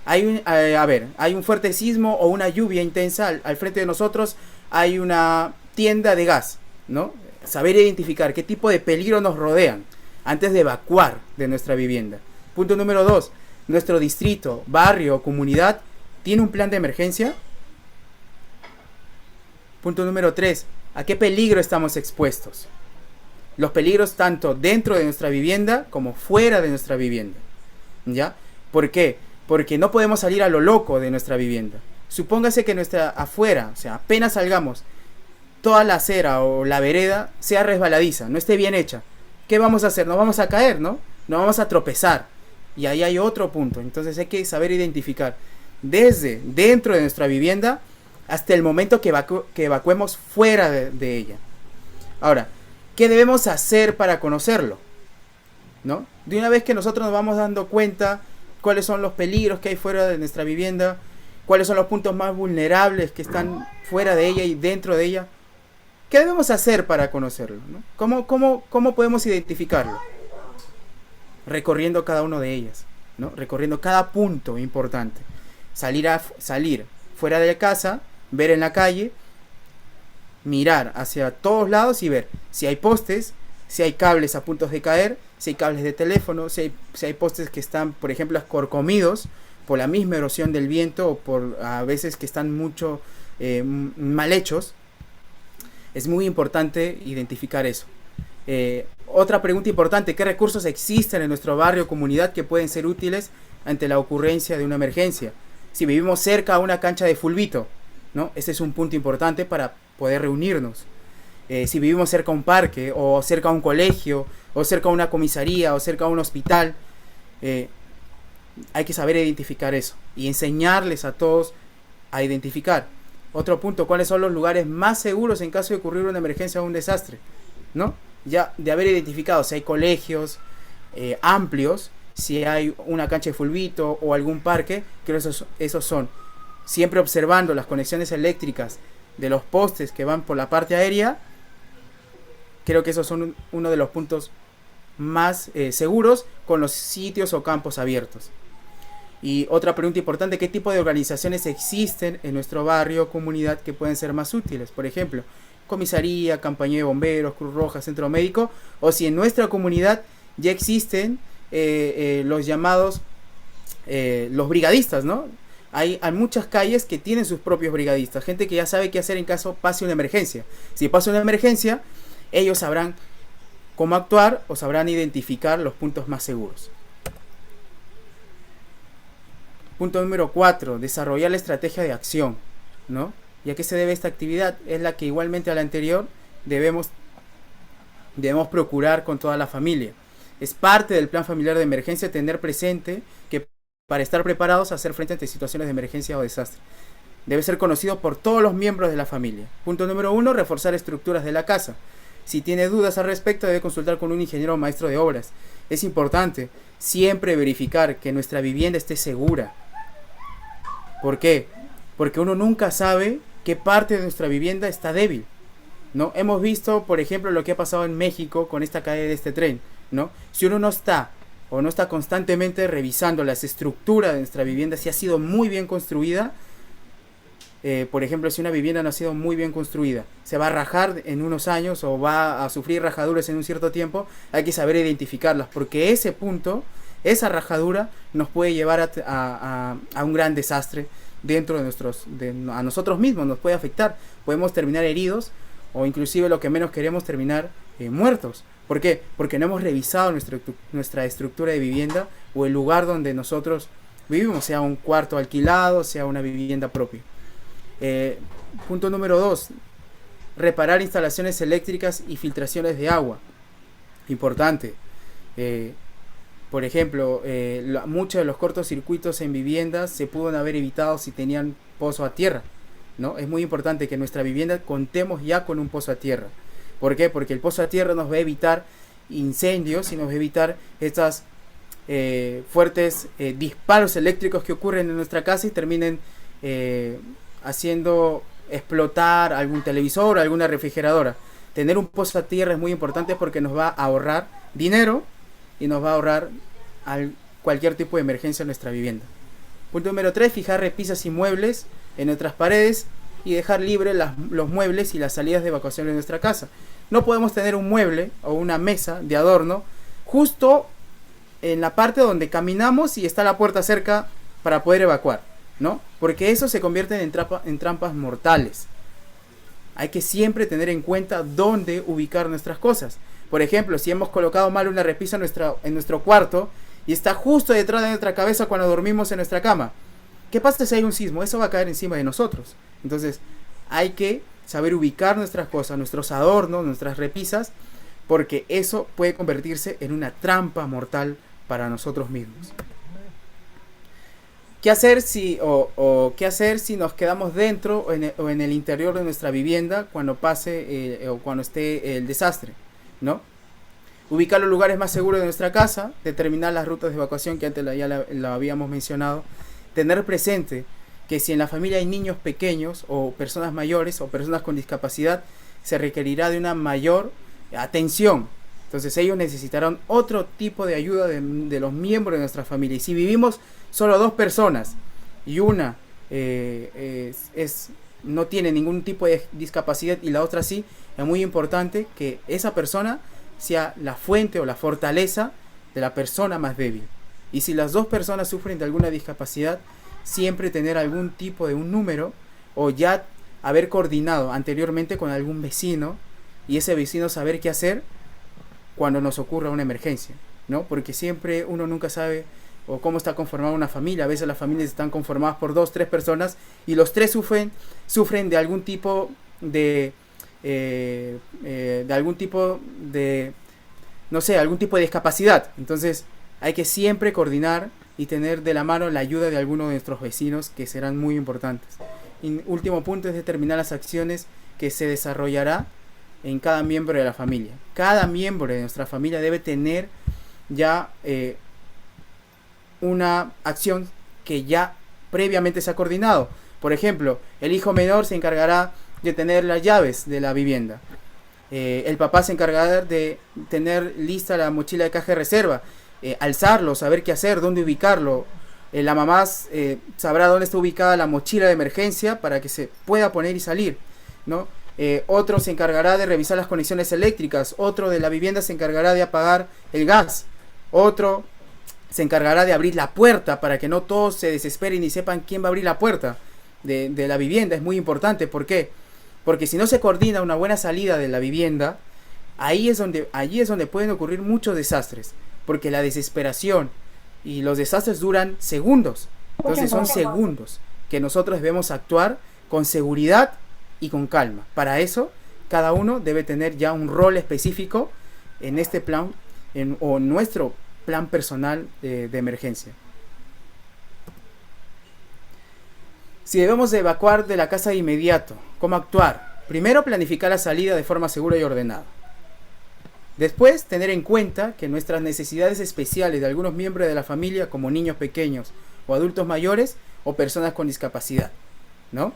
Hay un fuerte sismo o una lluvia intensa al frente de nosotros, hay una tienda de gas, ¿no? Saber identificar qué tipo de peligro nos rodean antes de evacuar de nuestra vivienda. Punto número 2. ¿Nuestro distrito, barrio o comunidad tiene un plan de emergencia? Punto número 3. ¿A qué peligro estamos expuestos? Los peligros tanto dentro de nuestra vivienda como fuera de nuestra vivienda. ¿Ya? ¿Por qué? Porque no podemos salir a lo loco de nuestra vivienda. Supóngase que afuera, o sea, apenas salgamos, toda la acera o la vereda sea resbaladiza, no esté bien hecha. ¿Qué vamos a hacer? Nos vamos a caer, ¿no? Nos vamos a tropezar. Y ahí hay otro punto. Entonces hay que saber identificar desde dentro de nuestra vivienda hasta el momento que evacuemos fuera de ella. Ahora, ¿qué debemos hacer para conocerlo? ¿No? De una vez que nosotros nos vamos dando cuenta cuáles son los peligros que hay fuera de nuestra vivienda, cuáles son los puntos más vulnerables que están fuera de ella y dentro de ella, ¿qué debemos hacer para conocerlo? ¿No? ¿Cómo podemos identificarlo? Recorriendo cada una de ellas, ¿no? Recorriendo cada punto importante. Salir fuera de casa, ver en la calle, mirar hacia todos lados y ver si hay postes, si hay cables a puntos de caer, si hay cables de teléfono, si hay postes que están, por ejemplo, escorcomidos por la misma erosión del viento o por a veces que están mucho mal hechos. Es muy importante identificar eso. Otra pregunta importante: ¿qué recursos existen en nuestro barrio o comunidad que pueden ser útiles ante la ocurrencia de una emergencia? Si vivimos cerca a una cancha de fulbito, ¿no? Este es un punto importante para poder reunirnos. Si vivimos cerca a un parque, o cerca a un colegio, o cerca a una comisaría, o cerca a un hospital, hay que saber identificar eso y enseñarles a todos a identificar. Otro punto: ¿cuáles son los lugares más seguros en caso de ocurrir una emergencia o un desastre? ¿No? Ya de haber identificado si hay colegios amplios, si hay una cancha de fulbito o algún parque, creo que esos son. Siempre observando las conexiones eléctricas de los postes que van por la parte aérea, creo que esos son uno de los puntos más seguros con los sitios o campos abiertos. Y otra pregunta importante: ¿qué tipo de organizaciones existen en nuestro barrio o comunidad que pueden ser más útiles? Por ejemplo, comisaría, compañía de bomberos, Cruz Roja, centro médico, o si en nuestra comunidad ya existen los llamados los brigadistas, ¿no? Hay muchas calles que tienen sus propios brigadistas, gente que ya sabe qué hacer en caso pase una emergencia. Si pasa una emergencia, ellos sabrán cómo actuar o sabrán identificar los puntos más seguros. Punto número 4, desarrollar la estrategia de acción, ¿no? ¿Y a qué se debe esta actividad? Es la que, igualmente a la anterior, debemos procurar con toda la familia. Es parte del plan familiar de emergencia tener presente que para estar preparados a hacer frente ante situaciones de emergencia o desastre. Debe ser conocido por todos los miembros de la familia. Punto número 1, reforzar estructuras de la casa. Si tiene dudas al respecto, debe consultar con un ingeniero o maestro de obras. Es importante siempre verificar que nuestra vivienda esté segura. ¿Por qué? Porque uno nunca sabe qué parte de nuestra vivienda está débil, ¿no? Hemos visto, por ejemplo, lo que ha pasado en México con esta caída de este tren, ¿no? Si uno no está constantemente revisando las estructuras de nuestra vivienda, si ha sido muy bien construida, por ejemplo, si una vivienda no ha sido muy bien construida, se va a rajar en unos años o va a sufrir rajaduras en un cierto tiempo, hay que saber identificarlas, porque ese punto, esa rajadura, nos puede llevar a un gran desastre dentro de a nosotros mismos, nos puede afectar. Podemos terminar heridos o inclusive, lo que menos queremos, terminar muertos. ¿Por qué? Porque no hemos revisado nuestra estructura de vivienda o el lugar donde nosotros vivimos, sea un cuarto alquilado, sea una vivienda propia. Punto número 2, reparar instalaciones eléctricas y filtraciones de agua. Importante. Por ejemplo, muchos de los cortocircuitos en viviendas se pudieron haber evitado si tenían pozo a tierra, ¿no? Es muy importante que en nuestra vivienda contemos ya con un pozo a tierra. ¿Por qué? Porque el pozo a tierra nos va a evitar incendios y nos va a evitar estas fuertes disparos eléctricos que ocurren en nuestra casa y terminen haciendo explotar algún televisor o alguna refrigeradora. Tener un pozo a tierra es muy importante porque nos va a ahorrar dinero y nos va a ahorrar cualquier tipo de emergencia en nuestra vivienda. Punto número 3, fijar repisas y muebles en nuestras paredes y dejar libres los muebles y las salidas de evacuación de nuestra casa. No podemos tener un mueble o una mesa de adorno justo en la parte donde caminamos y está la puerta cerca para poder evacuar, ¿no? Porque eso se convierte en trampas mortales. Hay que siempre tener en cuenta dónde ubicar nuestras cosas. Por ejemplo, si hemos colocado mal una repisa en nuestro cuarto y está justo detrás de nuestra cabeza cuando dormimos en nuestra cama, ¿qué pasa si hay un sismo? Eso va a caer encima de nosotros. Entonces, hay que saber ubicar nuestras cosas, nuestros adornos, nuestras repisas, porque eso puede convertirse en una trampa mortal para nosotros mismos. ¿Qué hacer si nos quedamos dentro o en el interior de nuestra vivienda cuando pase o cuando esté el desastre, ¿no? Ubicar los lugares más seguros de nuestra casa, determinar las rutas de evacuación que antes ya la habíamos mencionado, tener presente que si en la familia hay niños pequeños o personas mayores o personas con discapacidad, se requerirá de una mayor atención. Entonces ellos necesitarán otro tipo de ayuda de los miembros de nuestra familia. Y si vivimos solo 2 personas y una no tiene ningún tipo de discapacidad y la otra sí, es muy importante que esa persona sea la fuente o la fortaleza de la persona más débil. Y si las 2 personas sufren de alguna discapacidad, siempre tener algún tipo de un número o ya haber coordinado anteriormente con algún vecino y ese vecino saber qué hacer cuando nos ocurra una emergencia, ¿no? Porque siempre uno nunca sabe o cómo está conformada una familia. A veces las familias están conformadas por 2, 3 personas y los 3 sufren de algún tipo de algún tipo de discapacidad. Entonces hay que siempre coordinar y tener de la mano la ayuda de alguno de nuestros vecinos, que serán muy importantes. Y último punto es determinar las acciones que se desarrollará en cada miembro de la familia. Cada miembro de nuestra familia debe tener ya una acción que ya previamente se ha coordinado. Por ejemplo, el hijo menor se encargará de tener las llaves de la vivienda. El papá se encargará de tener lista la mochila de caja de reserva, alzarlo, saber qué hacer, dónde ubicarlo. La mamá sabrá dónde está ubicada la mochila de emergencia para que se pueda poner y salir, ¿no? Otro se encargará de revisar las conexiones eléctricas, otro de la vivienda se encargará de apagar el gas, otro se encargará de abrir la puerta para que no todos se desesperen y sepan quién va a abrir la puerta de la vivienda. Es muy importante. ¿Por qué? Porque si no se coordina una buena salida de la vivienda, allí es donde pueden ocurrir muchos desastres, porque la desesperación y los desastres duran segundos. Entonces son segundos que nosotros debemos actuar con seguridad y con calma. Para eso, cada uno debe tener ya un rol específico en este plan o nuestro plan personal de emergencia. Si debemos de evacuar de la casa de inmediato, ¿cómo actuar? Primero, planificar la salida de forma segura y ordenada. Después, tener en cuenta que nuestras necesidades especiales de algunos miembros de la familia, como niños pequeños o adultos mayores o personas con discapacidad, ¿no?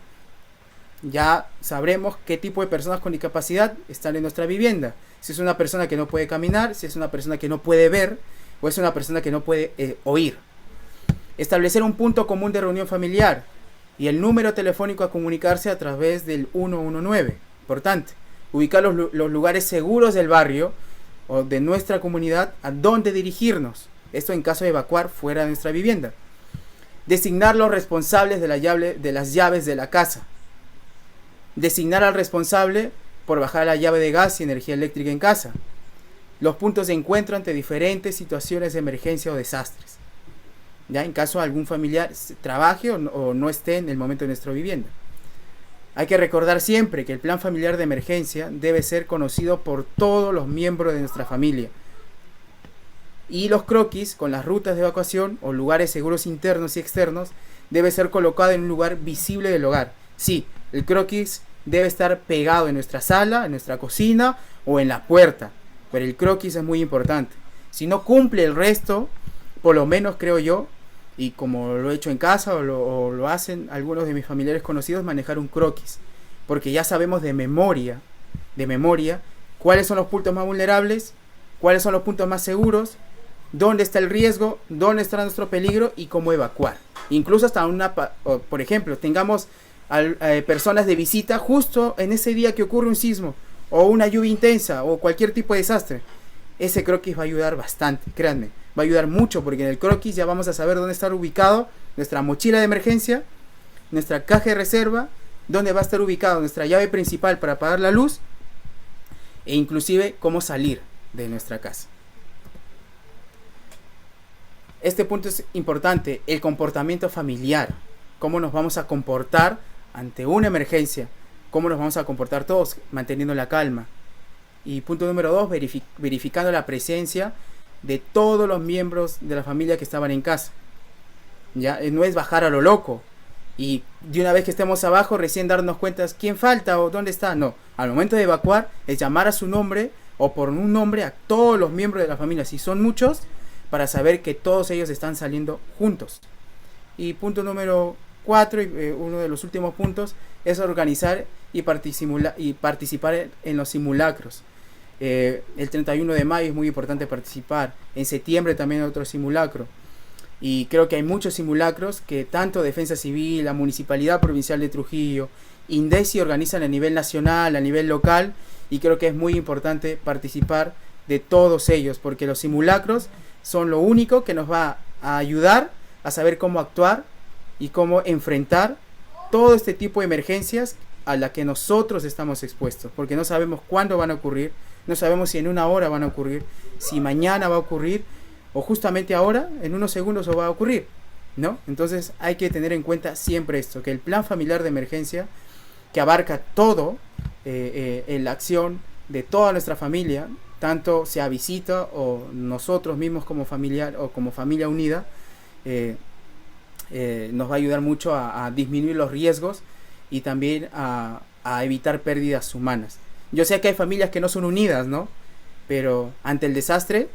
Ya sabremos qué tipo de personas con discapacidad están en nuestra vivienda. Si es una persona que no puede caminar, si es una persona que no puede ver o es una persona que no puede oír. Establecer un punto común de reunión familiar y el número telefónico a comunicarse a través del 119. Importante. Ubicar los lugares seguros del barrio o de nuestra comunidad a dónde dirigirnos. Esto en caso de evacuar fuera de nuestra vivienda. Designar los responsables de las llaves de la casa. Designar al responsable por bajar la llave de gas y energía eléctrica en casa. Los puntos de encuentro ante diferentes situaciones de emergencia o desastres. Ya en caso algún familiar trabaje o no esté en el momento de nuestra vivienda. Hay que recordar siempre que el plan familiar de emergencia debe ser conocido por todos los miembros de nuestra familia. Y los croquis con las rutas de evacuación o lugares seguros internos y externos debe ser colocado en un lugar visible del hogar. Sí, el croquis debe estar pegado en nuestra sala, en nuestra cocina o en la puerta, pero el croquis es muy importante. Si no cumple el resto, por lo menos creo yo, y como lo he hecho en casa o lo hacen algunos de mis familiares conocidos, manejar un croquis, porque ya sabemos de memoria, cuáles son los puntos más vulnerables, cuáles son los puntos más seguros, dónde está el riesgo, dónde está nuestro peligro y cómo evacuar. Incluso hasta por ejemplo, tengamos personas de visita justo en ese día que ocurre un sismo o una lluvia intensa o cualquier tipo de desastre. Ese croquis va a ayudar bastante, créanme, va a ayudar mucho, porque en el croquis ya vamos a saber dónde está ubicado nuestra mochila de emergencia, nuestra caja de reserva, dónde va a estar ubicado nuestra llave principal para apagar la luz e inclusive cómo salir de nuestra casa. Este punto es importante, el comportamiento familiar, cómo nos vamos a comportar ante una emergencia, cómo nos vamos a comportar todos manteniendo la calma. Y punto número 2, verificando la presencia de todos los miembros de la familia que estaban en casa. Ya no es bajar a lo loco y de una vez que estemos abajo recién darnos cuenta quién falta o dónde está. No, al momento de evacuar es llamar a su nombre o por un nombre a todos los miembros de la familia, si son muchos, para saber que todos ellos están saliendo juntos. Y punto número 4, uno de los últimos puntos, es organizar y participar en los simulacros. El 31 de mayo es muy importante participar. En septiembre también hay otro simulacro. Y creo que hay muchos simulacros que tanto Defensa Civil, la Municipalidad Provincial de Trujillo, INDECI organizan a nivel nacional, a nivel local. Y creo que es muy importante participar de todos ellos, porque los simulacros son lo único que nos va a ayudar a saber cómo actuar y cómo enfrentar todo este tipo de emergencias a la que nosotros estamos expuestos, porque no sabemos cuándo van a ocurrir, no sabemos si en una hora van a ocurrir, si mañana va a ocurrir o justamente ahora, en unos segundos va a ocurrir, ¿no? Entonces hay que tener en cuenta siempre esto, que el plan familiar de emergencia, que abarca todo, en la acción de toda nuestra familia, tanto sea visita o nosotros mismos como familiar o como familia unida, nos va a ayudar mucho a disminuir los riesgos y también a evitar pérdidas humanas. Yo sé que hay familias que no son unidas, ¿no? Pero ante el desastre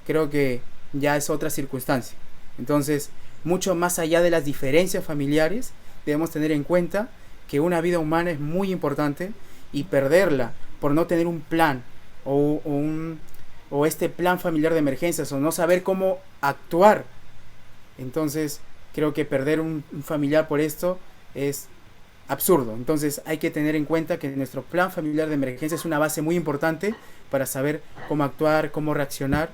creo que ya es otra circunstancia. Entonces, mucho más allá de las diferencias familiares, debemos tener en cuenta que una vida humana es muy importante y perderla por no tener un plan o este plan familiar de emergencias o no saber cómo actuar. Entonces creo que perder un familiar por esto es absurdo. Entonces hay que tener en cuenta que nuestro plan familiar de emergencia es una base muy importante para saber cómo actuar, cómo reaccionar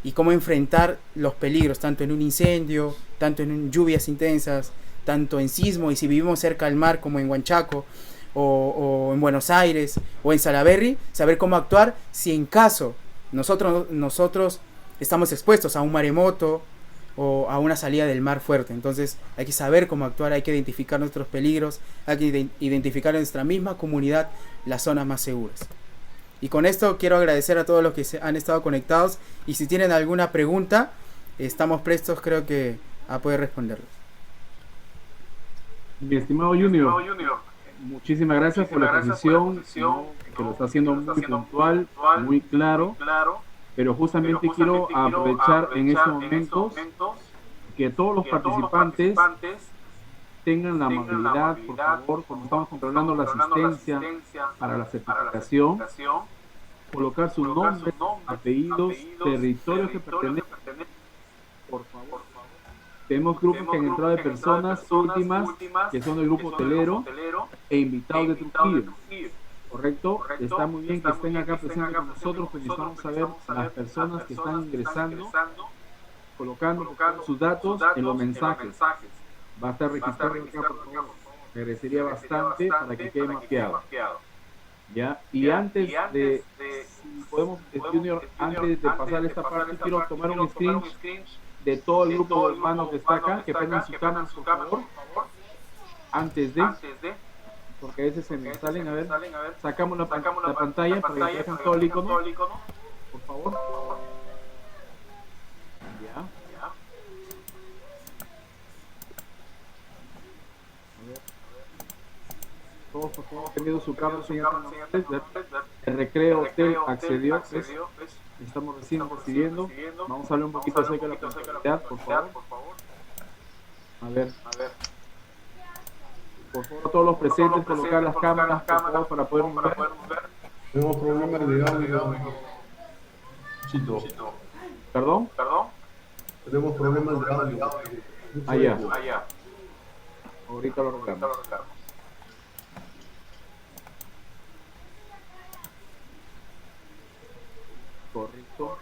y cómo enfrentar los peligros, tanto en un incendio, tanto en lluvias intensas, tanto en sismo, y si vivimos cerca del mar como en Huanchaco o en Buenos Aires o en Salaberry, saber cómo actuar si en caso nosotros estamos expuestos a un maremoto o a una salida del mar fuerte. Entonces hay que saber cómo actuar, hay que identificar nuestros peligros, hay que identificar en nuestra misma comunidad las zonas más seguras. Y con esto quiero agradecer a todos los que han estado conectados, y si tienen alguna pregunta estamos prestos, creo que a poder responderlos. Mi estimado Junior, muchísimas gracias por la precisión, que lo está haciendo muy puntual, muy claro, pero justamente quiero aprovechar en estos momentos que todos los participantes tengan la amabilidad, por favor, cuando estamos controlando la asistencia para la certificación, colocar sus nombres, apellidos, territorios que pertenecen, por favor. Tenemos grupos que han entrado de personas últimas, que son del grupo hotelero e invitados de Trujillo. ¿Correcto? Está muy bien que estén acá presentes con nosotros, porque necesitamos saber las personas que están ingresando, colocando sus datos en los mensajes. Va a estar registrado acá, por favor. Me agradecería bastante para que quede mapeado. ¿Ya? Y antes de, si podemos, Junior, antes de pasar esta parte, quiero tomar un screen de todo el grupo de hermanos que está acá, que pongan su cámara, por favor, antes de, porque a veces se me salen, a ver, sacamos la pantalla para que vean todo el icono, por favor. favor, teniendo su cámara, señor. El Recreo Hotel accedió, pues, estamos recién recibiendo. Vamos a hablar un poquito acerca de la puntualidad, por favor. A ver. Por favor, todos los presentes, colocar las cámaras, por favor, para poder ver. Tenemos problemas de audio. Chito. ¿Perdón? Tenemos problemas de audio. Allá. Ahorita lo arreglamos. Correcto.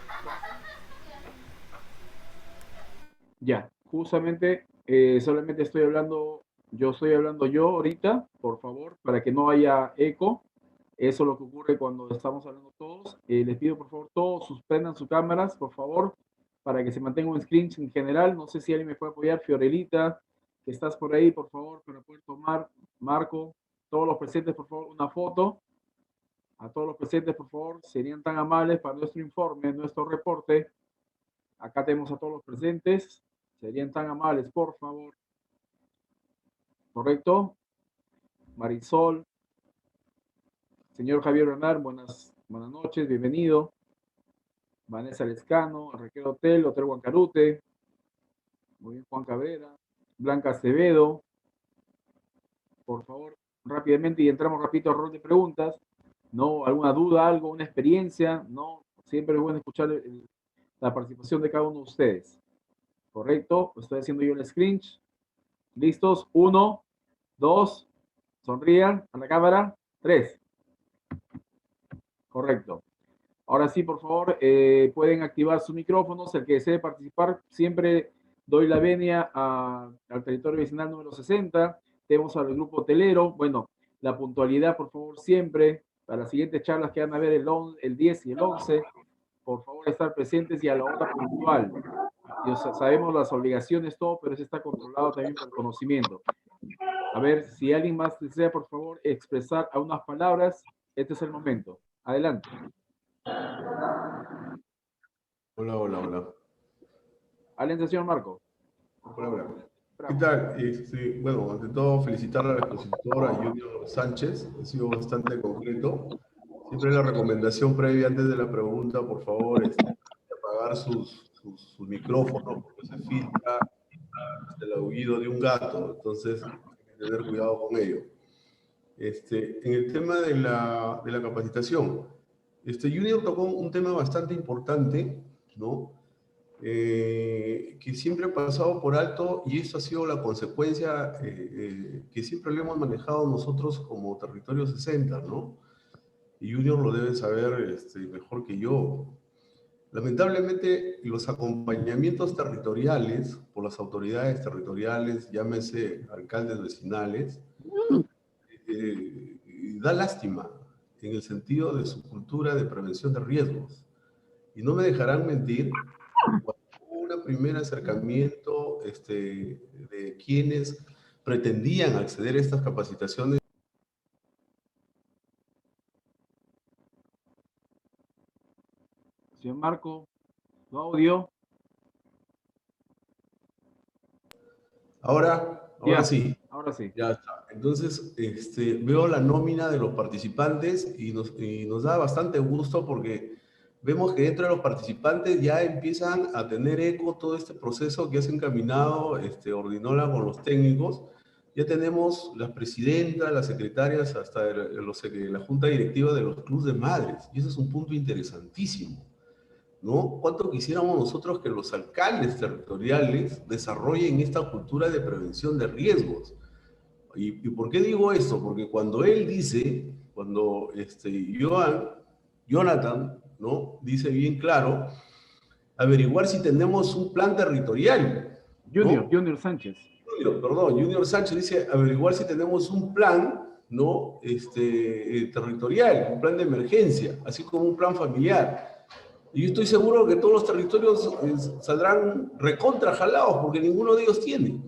Ya, justamente, solamente estoy hablando yo ahorita, por favor, para que no haya eco. Eso es lo que ocurre cuando estamos hablando todos. Les pido, por favor, todos suspendan sus cámaras, por favor, para que se mantenga un screen en general. No sé si alguien me puede apoyar. Fiorelita, que estás por ahí, por favor, para poder tomar. Marco, todos los presentes, por favor, una foto. A todos los presentes, por favor, serían tan amables para nuestro informe, nuestro reporte. Acá tenemos a todos los presentes. Serían tan amables, por favor. ¿Correcto? Marisol. Señor Javier Bernal, buenas noches, bienvenido. Vanessa Lescano, Recreo Hotel Huancarute. Muy bien, Juan Cabrera. Blanca Acevedo. Por favor, rápidamente, y entramos rapidito al rol de preguntas. ¿No? ¿Alguna duda, algo, una experiencia? ¿No? Siempre es bueno escuchar la participación de cada uno de ustedes. ¿Correcto? Estoy haciendo yo el screen. ¿Listos? 1, 2, sonrían a la cámara. 3. Correcto. Ahora sí, por favor, pueden activar sus micrófonos. El que desee participar, siempre doy la venia al territorio vecinal número 60. Tenemos al grupo hotelero. Bueno, la puntualidad, por favor, siempre. Para las siguientes charlas que van a haber el 10 y el 11, por favor, estar presentes y a la hora puntual. Sabemos las obligaciones, todo, pero eso está controlado también por el conocimiento. A ver, si alguien más desea, por favor, expresar a unas palabras, este es el momento. Adelante. Hola. Adelante, señor Marco. Hola. ¿Qué tal? Bueno, ante todo, felicitar a la expositora Junior Sánchez. Ha sido bastante concreto. Siempre la recomendación previa antes de la pregunta, por favor, apagar sus micrófonos, porque se filtra el aullido de un gato. Entonces, hay que tener cuidado con ello. En el tema de la capacitación, Junior tocó un tema bastante importante, ¿no? Que siempre ha pasado por alto, y esto ha sido la consecuencia que siempre lo hemos manejado nosotros como Territorio 60, ¿no? Y Junior lo debe saber mejor que yo. Lamentablemente, los acompañamientos territoriales por las autoridades territoriales, llámese alcaldes vecinales, da lástima en el sentido de su cultura de prevención de riesgos. Y no me dejarán mentir, cuando hubo un primer acercamiento de quienes pretendían acceder a estas capacitaciones. Señor Marco, ¿no audio? Ahora sí. Ahora sí. Ya está. Entonces, veo la nómina de los participantes y nos da bastante gusto porque vemos que dentro de los participantes ya empiezan a tener eco todo este proceso que has encaminado, Ordinola, con los técnicos. Ya tenemos las presidentas, las secretarias, hasta la junta directiva de los clubes de madres. Y eso es un punto interesantísimo, ¿no? ¿Cuánto quisiéramos nosotros que los alcaldes territoriales desarrollen esta cultura de prevención de riesgos? ¿Y por qué digo esto? Porque cuando él dice, cuando Jonathan, ¿no? Dice bien claro, averiguar si tenemos un plan territorial. Junior Sánchez. Junior Sánchez dice averiguar si tenemos un plan, ¿no? Territorial, un plan de emergencia, así como un plan familiar. Y yo estoy seguro que todos los territorios saldrán recontra jalados porque ninguno de ellos tiene.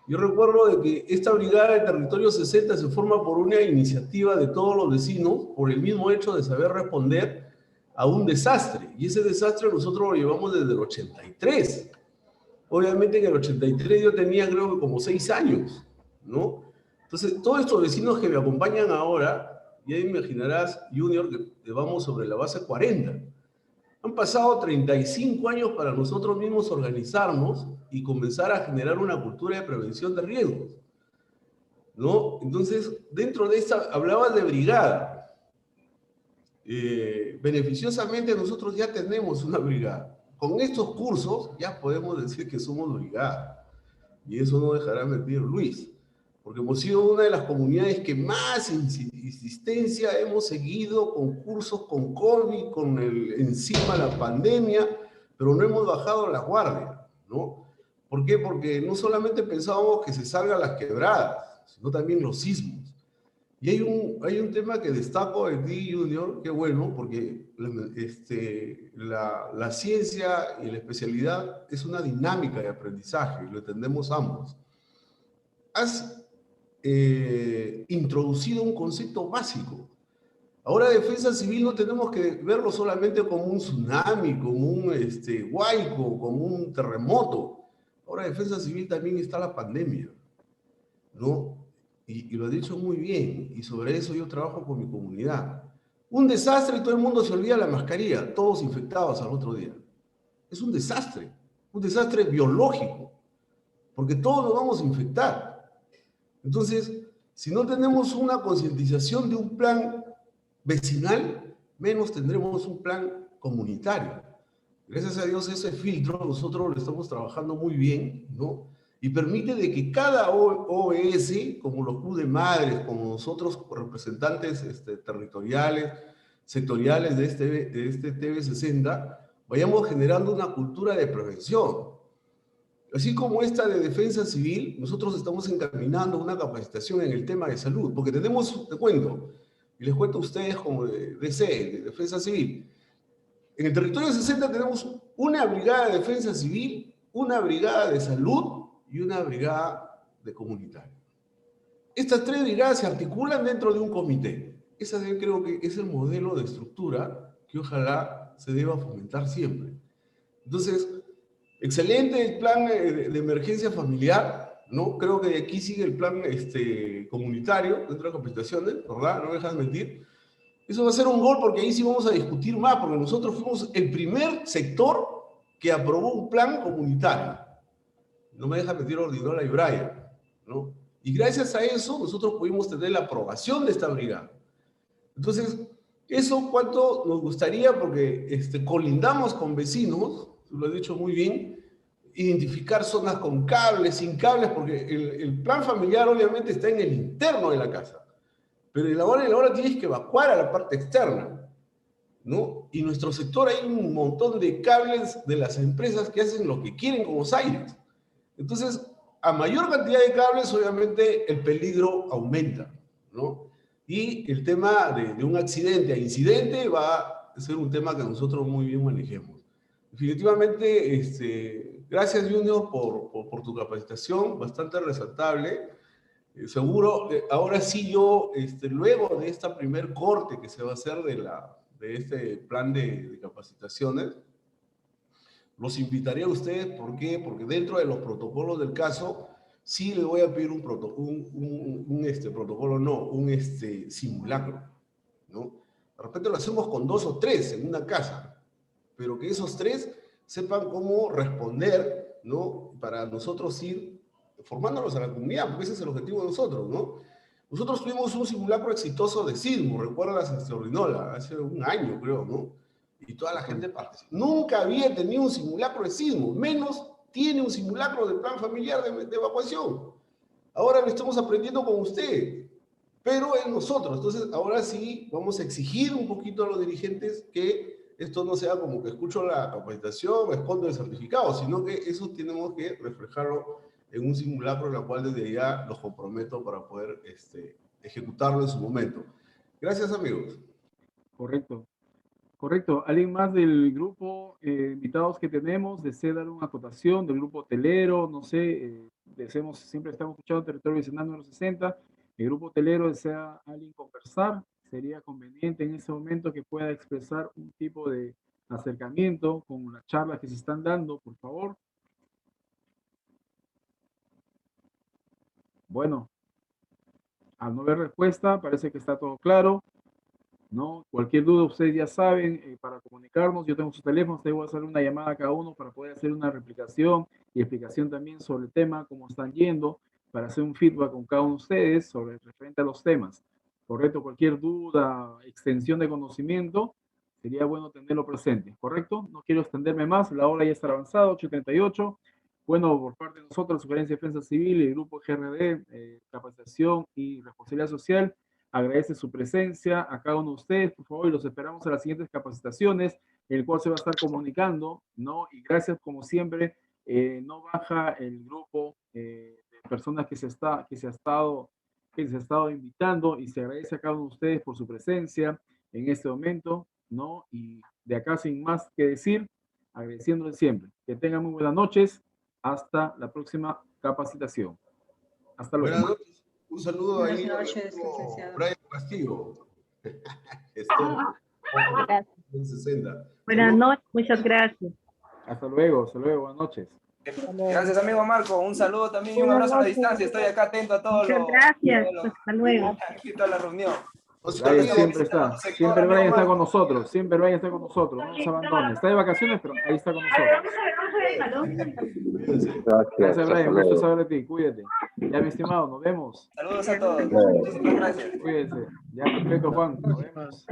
Yo recuerdo de que esta brigada de Territorio 60 se forma por una iniciativa de todos los vecinos por el mismo hecho de saber responder a un desastre. Y ese desastre nosotros lo llevamos desde el 83. Obviamente en el 83 yo tenía creo que como 6 años, ¿no? Entonces, todos estos vecinos que me acompañan ahora, ya imaginarás, Junior, que vamos sobre la base 40. Han pasado 35 años para nosotros mismos organizarnos y comenzar a generar una cultura de prevención de riesgos, ¿no? Entonces, dentro de esta, hablaba de brigada. Beneficiosamente nosotros ya tenemos una brigada. Con estos cursos ya podemos decir que somos brigada. Y eso no dejará mentir Luis, porque hemos sido una de las comunidades que más insistencia hemos seguido con cursos con COVID, con encima la pandemia, pero no hemos bajado la guardia, ¿no? ¿Por qué? Porque no solamente pensábamos que se salgan las quebradas, sino también los sismos. Y hay un tema que destaco de ti, Junior, qué bueno, porque la ciencia y la especialidad es una dinámica de aprendizaje, lo entendemos ambos. Has introducido un concepto básico. Ahora defensa civil no tenemos que verlo solamente como un tsunami, como un huaico, como un terremoto. Ahora defensa civil también está la pandemia, ¿no? Y lo ha dicho muy bien, y sobre eso yo trabajo con mi comunidad. Un desastre y todo el mundo se olvida la mascarilla, todos infectados al otro día. Es un desastre biológico, porque todos nos vamos a infectar. Entonces, si no tenemos una concientización de un plan vecinal, menos tendremos un plan comunitario. Gracias a Dios ese filtro nosotros lo estamos trabajando muy bien, ¿no? Y permite de que cada OS, como los clubes de madres, como nosotros representantes territoriales, sectoriales de este TV60, vayamos generando una cultura de prevención. Así como esta de defensa civil, nosotros estamos encaminando una capacitación en el tema de salud, porque tenemos, te cuento, y les cuento a ustedes como de DC, de defensa civil. En el territorio 60 tenemos una brigada de defensa civil, una brigada de salud y una brigada de comunitario. Estas tres brigadas se articulan dentro de un comité. Ese creo que es el modelo de estructura que ojalá se deba fomentar siempre. Entonces, excelente el plan de emergencia familiar, ¿no? Creo que de aquí sigue el plan comunitario dentro de las capacitaciones, ¿verdad? No me dejas mentir. Eso va a ser un gol porque ahí sí vamos a discutir más, porque nosotros fuimos el primer sector que aprobó un plan comunitario. No me deja mentir Ordinola y Brian, ¿no? Y gracias a eso nosotros pudimos tener la aprobación de esta brigada. Entonces, eso cuánto nos gustaría, porque colindamos con vecinos, tú lo has dicho muy bien, identificar zonas con cables, sin cables, porque el plan familiar obviamente está en el interno de la casa, pero en la hora tienes que evacuar a la parte externa, ¿no? Y en nuestro sector hay un montón de cables de las empresas que hacen lo que quieren con los aires. Entonces, a mayor cantidad de cables, obviamente, el peligro aumenta, ¿no? Y el tema de un accidente a incidente va a ser un tema que nosotros muy bien manejemos. Definitivamente, gracias, Junior, por tu capacitación, bastante resaltable. Seguro, ahora sí yo, luego de esta primer corte que se va a hacer de este plan de capacitaciones, los invitaré a ustedes. ¿Por qué? Porque dentro de los protocolos del caso, sí les voy a pedir un simulacro, ¿no? De repente lo hacemos con 2 o 3 en una casa, pero que esos 3 sepan cómo responder, ¿no? Para nosotros ir formándonos a la comunidad, porque ese es el objetivo de nosotros, ¿no? Nosotros tuvimos un simulacro exitoso de sismo, recuerdas, Ordinola, hace un año, creo, ¿no? Y toda la gente participó. Nunca había tenido un simulacro de sismo, menos tiene un simulacro de plan familiar de evacuación. Ahora lo estamos aprendiendo con usted, pero en nosotros. Entonces, ahora sí vamos a exigir un poquito a los dirigentes que esto no sea como que escucho la capacitación, me escondo el certificado, sino que eso tenemos que reflejarlo en un simulacro en el cual desde ya los comprometo para poder ejecutarlo en su momento. Gracias, amigos. Correcto. Correcto. ¿Alguien más del grupo invitados que tenemos desea dar una acotación del grupo hotelero? No sé, siempre estamos escuchando territorio vecinal número 60. El grupo hotelero desea alguien conversar. Sería conveniente en ese momento que pueda expresar un tipo de acercamiento con las charlas que se están dando, por favor. Bueno, Al no haber respuesta, parece que está todo claro, ¿no? Cualquier duda, ustedes ya saben, para comunicarnos, yo tengo sus teléfonos, te voy a hacer una llamada a cada uno para poder hacer una replicación y explicación también sobre el tema, cómo están yendo, para hacer un feedback con cada uno de ustedes sobre referente a los temas. ¿Correcto? Cualquier duda, extensión de conocimiento, sería bueno tenerlo presente, ¿correcto? No quiero extenderme más, la hora ya está avanzada, 8:38. Bueno, por parte de nosotros, Sugerencia de Defensa Civil y el Grupo GRD, Capacitación y Responsabilidad Social, agradece su presencia a cada uno de ustedes, por favor, y los esperamos a las siguientes capacitaciones, en el cual se va a estar comunicando, ¿no? Y gracias, como siempre, no baja el grupo de personas que se ha estado invitando, y se agradece a cada uno de ustedes por su presencia en este momento, ¿no? Y de acá, sin más que decir, agradeciéndoles siempre. Que tengan muy buenas noches. Hasta la próxima capacitación. Hasta luego. Buenas noches. Un saludo Buenas ahí noches, a licenciado. Brian Castillo. Buenas noches, muchas gracias. Hasta luego, buenas noches. Gracias, amigo Marco. Un saludo también y un abrazo a la distancia. Estoy acá atento a todos los... Muchas gracias. Hasta luego. Aquí toda la reunión. Brian siempre está. Siempre Brian está con nosotros. Siempre Brian está con nosotros. No nos abandone. Está de vacaciones, pero ahí está con nosotros. Gracias, Brian. Gusto saber de ti. Cuídate. Ya, mi estimado, nos vemos. Saludos a todos. Muchísimas gracias. Cuídense. Ya, perfecto, Juan. Nos vemos.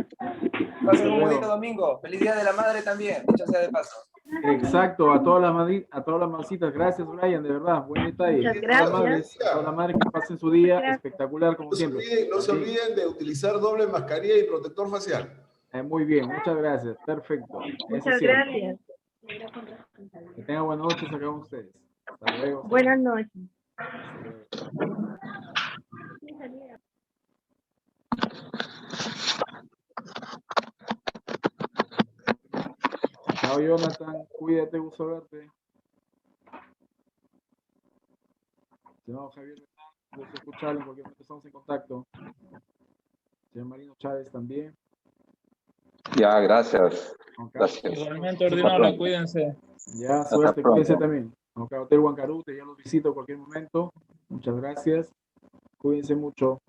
Pasen un bonito domingo. Feliz Día de la Madre también. Dicho sea de paso. Exacto, a todas las masitas. Gracias, Brian, de verdad. Buen detalle. Muchas gracias. A todas las madres que pasen su día espectacular, como siempre. No se olviden de utilizar doble mascarilla y protector facial. Muy bien, muchas gracias. Perfecto. Muchas gracias. Que tengan buenas noches a cada uno de ustedes. Hasta luego. Buenas noches. Chao, Jonathan. Cuídate, gusto verte. Señor Javier, gusto escucharlo. En cualquier momento estamos en contacto. Señor Marino Chávez también. Ya, gracias. Gracias. Igualmente, Ordinola, cuídense. Ya, suerte, cuídense también. Aunque Hotel Huancarute, ya los visito en cualquier momento. Muchas gracias. Cuídense mucho.